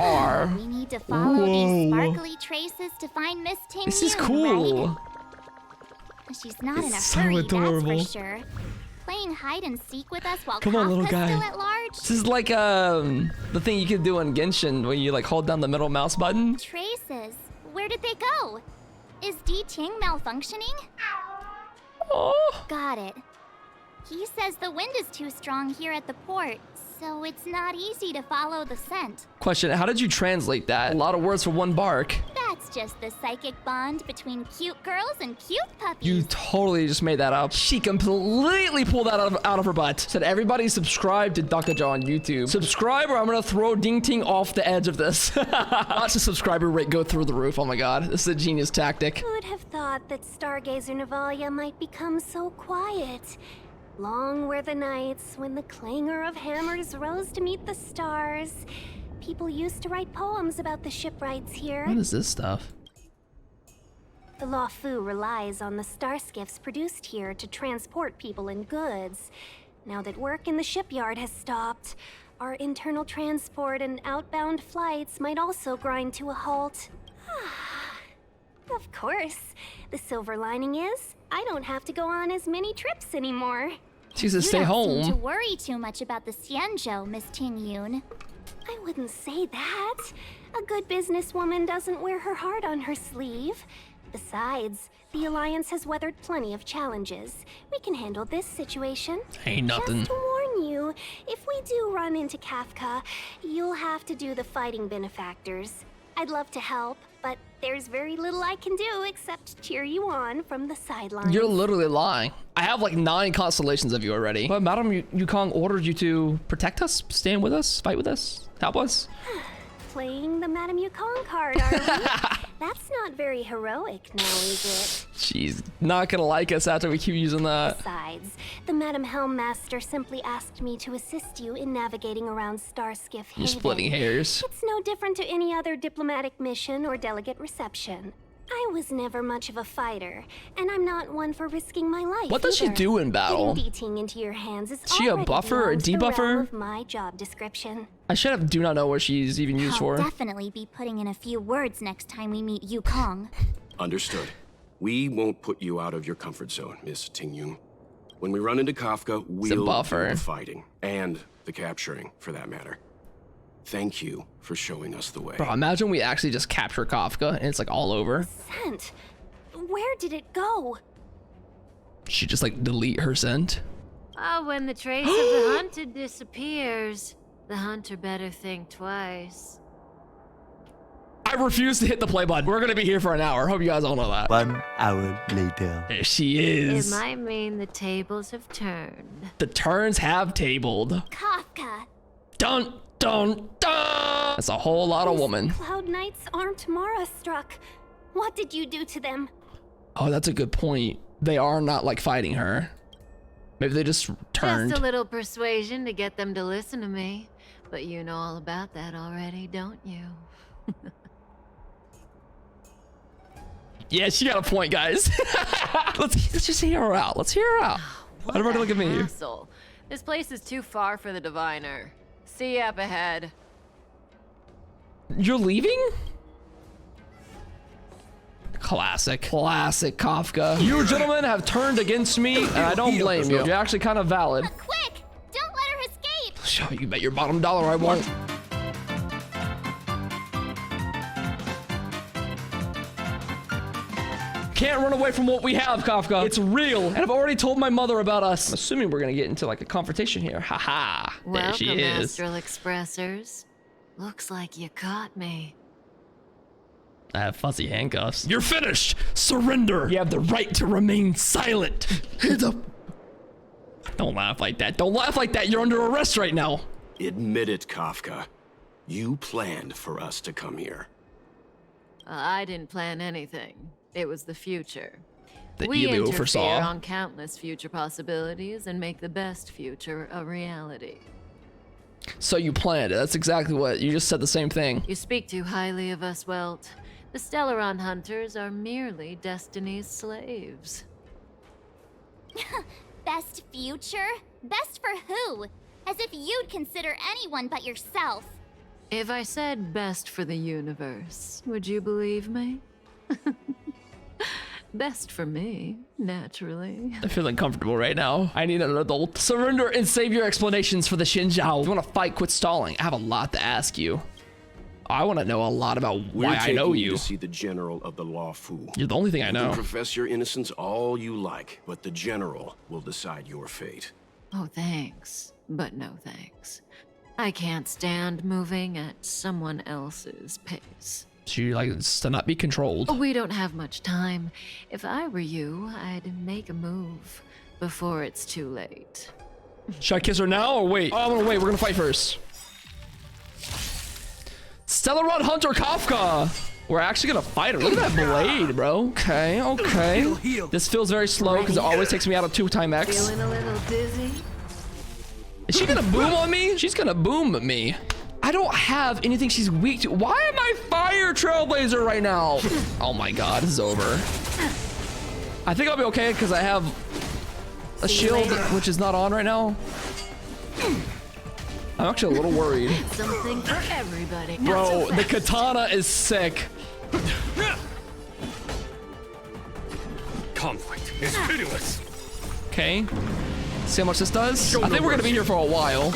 We need to follow these sparkly traces to find Miss Ting. This is cool. Right? She's not in a so hurry, adorable. that's for sure. Playing hide and seek with us while Come on, little Kafka's guy. still at large? This is like the thing you can do in Genshin when you like hold down the middle mouse button. Traces. Where did they go? Is D-Ting malfunctioning? Oh. Got it. He says the wind is too strong here at the port, so it's not easy to follow the scent. Question, how did you translate that? A lot of words for one bark. That's just the psychic bond between cute girls and cute puppies. You totally just made that up. She completely pulled that out of her butt. Said everybody subscribe to Dakaja on YouTube. Subscribe or I'm gonna throw Ding Ting off the edge of this. Watch the subscriber rate go through the roof. Oh my god, this is a genius tactic. Who would have thought that Stargazer Navalia might become so quiet? Long were the nights when the clangor of hammers rose to meet the stars. People used to write poems about the shipwrights here. What is this stuff? The Luofu relies on the star skiffs produced here to transport people and goods. Now that work in the shipyard has stopped, our internal transport and outbound flights might also grind to a halt. Of course. The silver lining is, I don't have to go on as many trips anymore. She says You stay don't seem to home. worry too much about the Xianzhou, Miss Ting Yun. I wouldn't say that. A good businesswoman doesn't wear her heart on her sleeve. Besides, the Alliance has weathered plenty of challenges. We can handle this situation. Ain't nothing. Just to warn you, if we do run into Kafka, you'll have to do the fighting benefactors. I'd love to help, but there's very little I can do except cheer you on from the sidelines. You're literally lying. I have like 9 constellations of you already. But Madam Yukong ordered you to protect us, stand with us, fight with us, help us. Playing the Madame Yukong card, are we? That's not very heroic now, is it? She's not gonna like us after we keep using that. Besides, the Madame Helmmaster simply asked me to assist you in navigating around Starskiff Haven. You're splitting hairs. It's no different to any other diplomatic mission or delegate reception. I was never much of a fighter, and I'm not one for risking my life. What does she either. do in battle? Getting D-Ting into your hands is She a already buffer or beyond the realm debuffer? of my job description. I should have do not know what she's even used I'll for. definitely be putting in a few words next time we meet Yukong. Understood. We won't put you out of your comfort zone, Miss Ting Yun. When we run into Kafka, we'll buffer. do the fighting. And the capturing, for that matter. Thank you for showing us the way. Bro, imagine we actually just capture Kafka and it's like all over. Scent? Where did it go? She just like delete her scent. Oh, when the trace of the hunter disappears, the hunter better think twice. I refuse to hit the play button. We're gonna be here for an hour. Hope you guys all know that. 1 hour later. There she is. It might mean the tables have turned. The turns have tabled. Kafka. Dun, dun, dun! That's a whole lot of woman. Cloud Knights aren't Mara struck. What did you do to them? Oh, that's a good point. They are not like fighting her. Maybe they just turned. Just a little persuasion to get them to listen to me. But you know all about that already, don't you? Yeah, she got a point, guys. let's just hear her out. Let's hear her out. Everybody look at me. Hassle. This place is too far for the diviner. See you up ahead. You're leaving? Classic Kafka. You gentlemen have turned against me, and I don't blame you. You're actually kind of valid. Quick! Don't let her escape! Sure, you bet your bottom dollar I won't. Can't run away from what we have, Kafka. It's real, and I've already told my mother about us. I'm assuming we're gonna get into like a confrontation here. Haha. There she Welcome, is. Astral Expressors. Looks like you caught me. I have fuzzy handcuffs. You're finished! Surrender! You have the right to remain silent. Hands up. Don't laugh like that. Don't laugh like that. You're under arrest right now. Admit it, Kafka. You planned for us to come here. I didn't plan anything. It was the future. That We Elu interfere foresaw. on countless future possibilities and make the best future a reality. So you planned it. That's exactly what you just said. The same thing. You speak too highly of us, Welt. The Stellaron hunters are merely Destiny's slaves. Best future? Best for who? As if you'd consider anyone but yourself. If I said best for the universe, would you believe me? Best for me, naturally. I'm feeling comfortable right now. I need an adult. Surrender and save your explanations for the Xianzhou. If you want to fight, quit stalling. I have a lot to ask you. I want to know a lot about why I know you. To see the general of the Luofu. You're the only thing I You know. can profess your innocence all you like, but the general will decide your fate. Oh, thanks. But no thanks. I can't stand moving at someone else's pace. She likes to not be controlled. We don't have much time. If I were you, I'd make a move before it's too late. Should I kiss her now or wait? Oh, I'm gonna wait. We're gonna fight first. Stellaron Hunter Kafka. We're actually gonna fight her. Look at that blade, bro. Okay, okay. This feels very slow because it always takes me out of 2x. Feeling a little dizzy? Is she gonna boom on me? She's gonna boom me. I don't have anything she's weak to. Why am I fire trailblazer right now? Oh my god, this is over. I think I'll be okay because I have a shield which is not on right now. I'm actually a little worried. Something for everybody. Bro, the katana is sick. Conflict is pitiless. Okay. See how much this does? I think we're gonna be here for a while.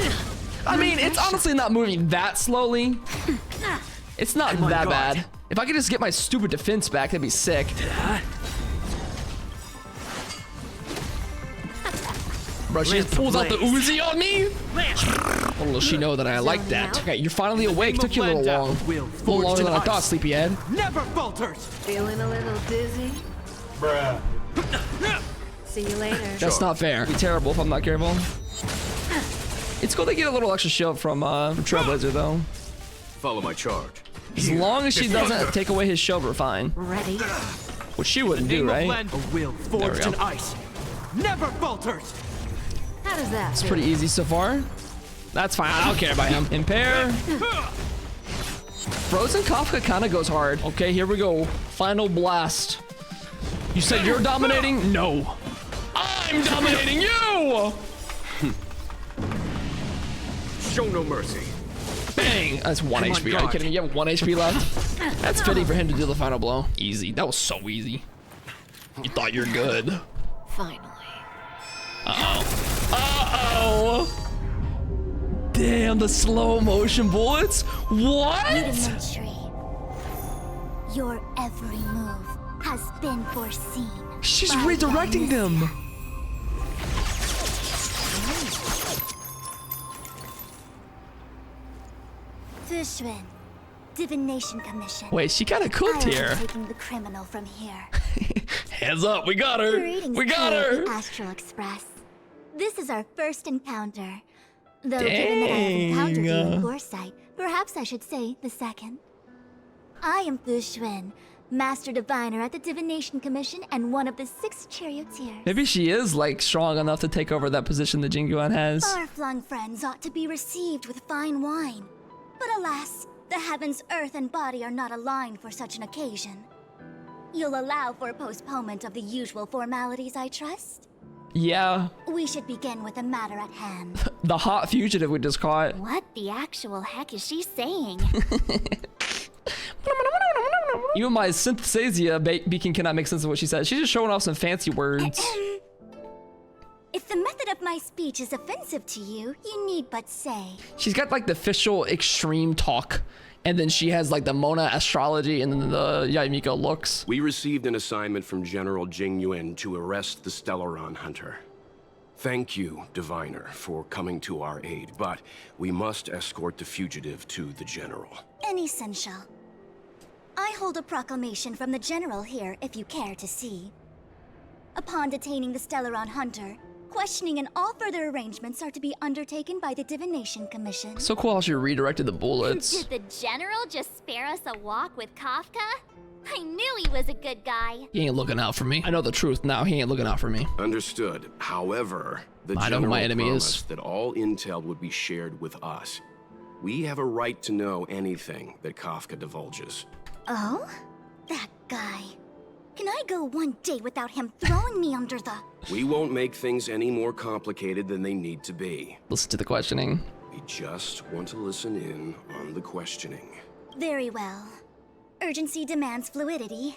I mean, it's honestly not moving that slowly. It's not that bad. If I could just get my stupid defense back, that'd be sick. Bro, she just pulls out the Uzi on me? Little does she know that I like that. Okay, you're finally awake. Took you a little long. A little longer than I thought, sleepyhead. Never falters. Feeling a little dizzy? Bruh. See you later. That's not fair. It'd be terrible if I'm not careful. It's cool they get a little extra shield from Trailblazer, though. Follow my charge. As long as she doesn't take away his shield, we're fine. Ready? Which she wouldn't do, right? A will forged in ice. Never falters. How does that It's feel? pretty easy so far. That's fine. I don't care about him. Impair. Frozen Kafka kind of goes hard. Okay, here we go. Final blast. You said you're dominating? No. I'm dominating you! Show no mercy. Bang! That's 1 HP. Are you kidding me? You have 1 HP left? That's fitting for him to do the final blow. Easy. That was so easy. You thought you're good. Finally. Uh-oh. Uh-oh! Damn, the slow motion bullets? What? Rudimentary. Your every move has been foreseen. She's by redirecting them. Fushun, Divination Commission. Wait, she kind of cooked I am here. taking the criminal from here. Hands up, we got her. Greetings, We got crew of her. the Astral Express. This is our first encounter. Though given that I have encountered you in foresight, perhaps I should say the second. I am Fushun, Master Diviner at the Divination Commission and one of the 6 charioteers. Maybe she is like strong enough to take over that position that Jingyuan has. Far-flung friends ought to be received with fine wine. But alas, the heavens, earth, and body are not aligned for such an occasion. You'll allow for a postponement of the usual formalities, I trust? Yeah, We should begin with the matter at hand. the hot fugitive we just caught. What the actual heck is she saying? Even my synthesasia beacon cannot make sense of what she said. She's just showing off some fancy words. If the method of my speech is offensive to you, you need but say. She's got like the official extreme talk, and then she has like the Mona astrology and then the Yaimiko looks. We received an assignment from General Jing Yuan to arrest the Stellaron Hunter. Thank you, Diviner, for coming to our aid, but we must escort the fugitive to the General. An essential. I hold a proclamation from the General here, if you care to see. Upon detaining the Stellaron Hunter, questioning and all further arrangements are to be undertaken by the Divination Commission. So cool how she redirected the bullets. Did the General just spare us a walk with Kafka? I knew he was a good guy. He ain't looking out for me. I know the truth now. He ain't looking out for me. Understood. However, the I know who General my enemy promised is. that all intel would be shared with us. We have a right to know anything that Kafka divulges. Oh? That guy. Can I go one day without him throwing me under the... We won't make things any more complicated than they need to be. Listen to the questioning. We just want to listen in on the questioning. Very well. Urgency demands fluidity.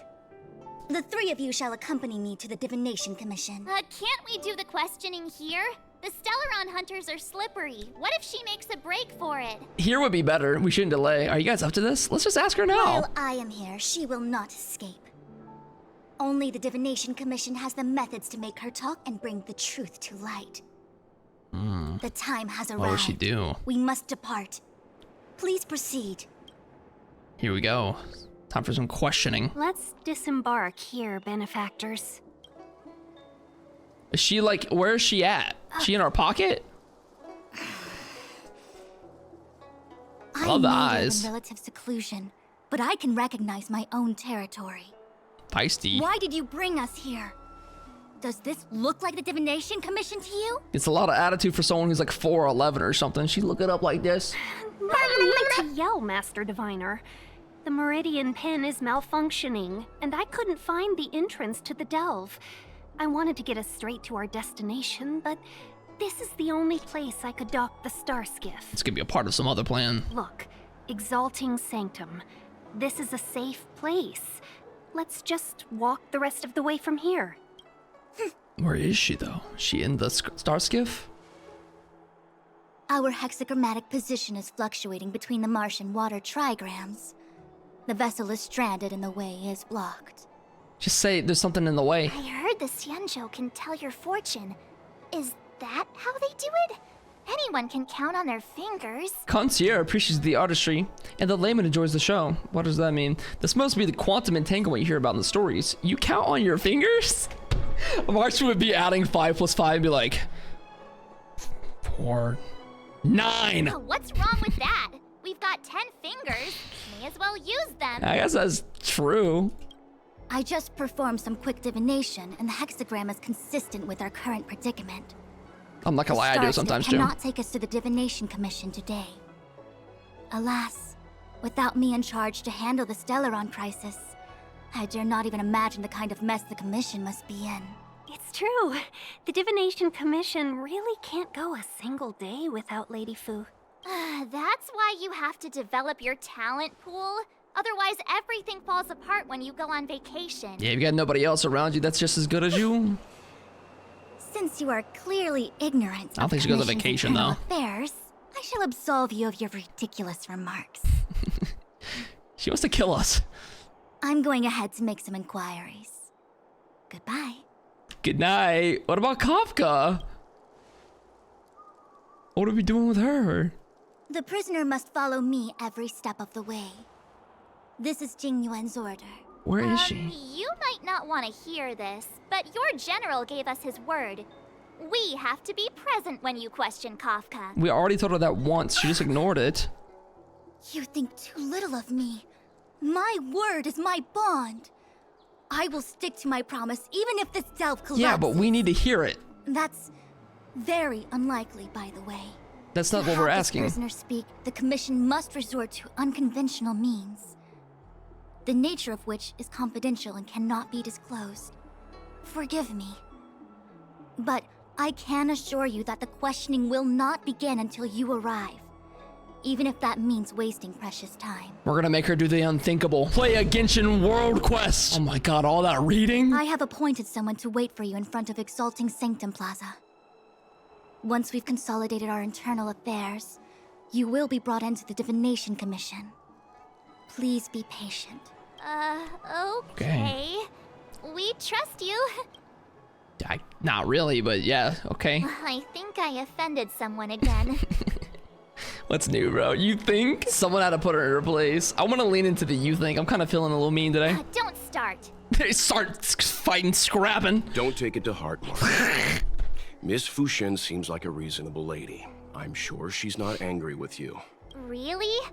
The three of you shall accompany me to the Divination Commission. Can't we do the questioning here? The Stellaron Hunters are slippery. What if she makes a break for it? Here would be better. We shouldn't delay. Are you guys up to this? Let's just ask her now. While I am here, she will not escape. Only the Divination Commission has the methods to make her talk and bring the truth to light. The time has arrived. What will she do? We must depart. Please proceed. Here we go. Time for some questioning. Let's disembark here, benefactors. Is she like, where is she at? She in our pocket? I love the may live eyes. in relative seclusion, but I can recognize my own territory. Feisty. Why did you bring us here? Does this look like the Divination Commission to you? It's a lot of attitude for someone who's like 4'11" or something. She look it up like this. Pardon me to yell, Master Diviner. The Meridian Pin is malfunctioning, and I couldn't find the entrance to the delve. I wanted to get us straight to our destination, but this is the only place I could dock the star skiff. It's gonna be a part of some other plan. Look, Exalting Sanctum. This is a safe place. Let's just walk the rest of the way from here. Where is she though? Is she in the star skiff? Our hexagrammatic position is fluctuating between the Martian water trigrams. The vessel is stranded and the way is blocked. Just say there's something in the way. I heard the Xianzhou can tell your fortune. Is that how they do it? Anyone can count on their fingers. Concierge appreciates the artistry, and the layman enjoys the show. What does that mean? This must be the quantum entanglement you hear about in the stories. You count on your fingers? Martian would be adding 5 plus 5 and be like, 4, 9. What's wrong with that? We've got 10 fingers. May as well use them. I guess that's true. I just performed some quick divination, and the hexagram is consistent with our current predicament. I'm not gonna lie, I do it sometimes too. Cannot take us to the Divination Commission today. Alas, without me in charge to handle the Stellaron crisis, I dare not even imagine the kind of mess the Commission must be in. It's true. The Divination Commission really can't go a single day without Lady Fu. That's why you have to develop your talent pool. Otherwise, everything falls apart when you go on vacation. Yeah, you got nobody else around you that's just as good as you. Since you are clearly ignorant I don't think she goes on vacation though. Affairs, I shall absolve you of your ridiculous remarks. She wants to kill us. I'm going ahead to make some inquiries. Goodbye. Good night. What about Kafka? What are we doing with her? The prisoner must follow me every step of the way. This is Jing Yuan's order. Where is she? You might not want to hear this, but your general gave us his word. We have to be present when you question Kafka. We already told her that once. She just ignored it. You think too little of me. My word is my bond. I will stick to my promise even if this delve collapses. Yeah, but we need to hear it. That's very unlikely, by the way. That's not what we're asking. To have this prisoner speak, the Commission must resort to unconventional means, the nature of which is confidential and cannot be disclosed. Forgive me. But I can assure you that the questioning will not begin until you arrive, even if that means wasting precious time. We're gonna make her do the unthinkable. Play a Genshin World Quest. Oh my god, all that reading? I have appointed someone to wait for you in front of Exalting Sanctum Plaza. Once we've consolidated our internal affairs, you will be brought into the Divination Commission. Please be patient. Okay. We trust you. Not really, but yeah, okay. I think I offended someone again. What's new, bro? You think? Someone had to put her in her place. I want to lean into the you think. I'm kind of feeling a little mean today. Don't start. They start fighting, scrapping. Don't take it to heart, Mark. Miss Fuxian seems like a reasonable lady. I'm sure she's not angry with you. Really?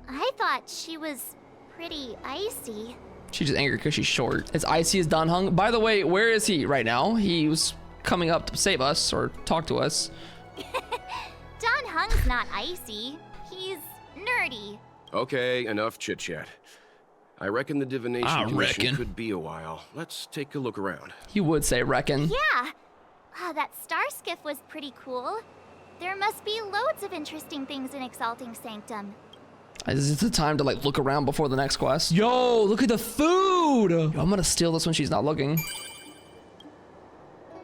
I thought she was pretty icy. She's just angry because she's short. As icy as Dan Heng. By the way, where is he right now? He was coming up to save us or talk to us. Dan Heng's not icy. He's nerdy. Okay, enough chit-chat. I reckon the divination commission could be a while. Let's take a look around. He would say reckon. Yeah. That star skiff was pretty cool. There must be loads of interesting things in Exalting Sanctum. Is this the time to like look around before the next quest? Yo, look at the food. Yo, I'm gonna steal this when she's not looking.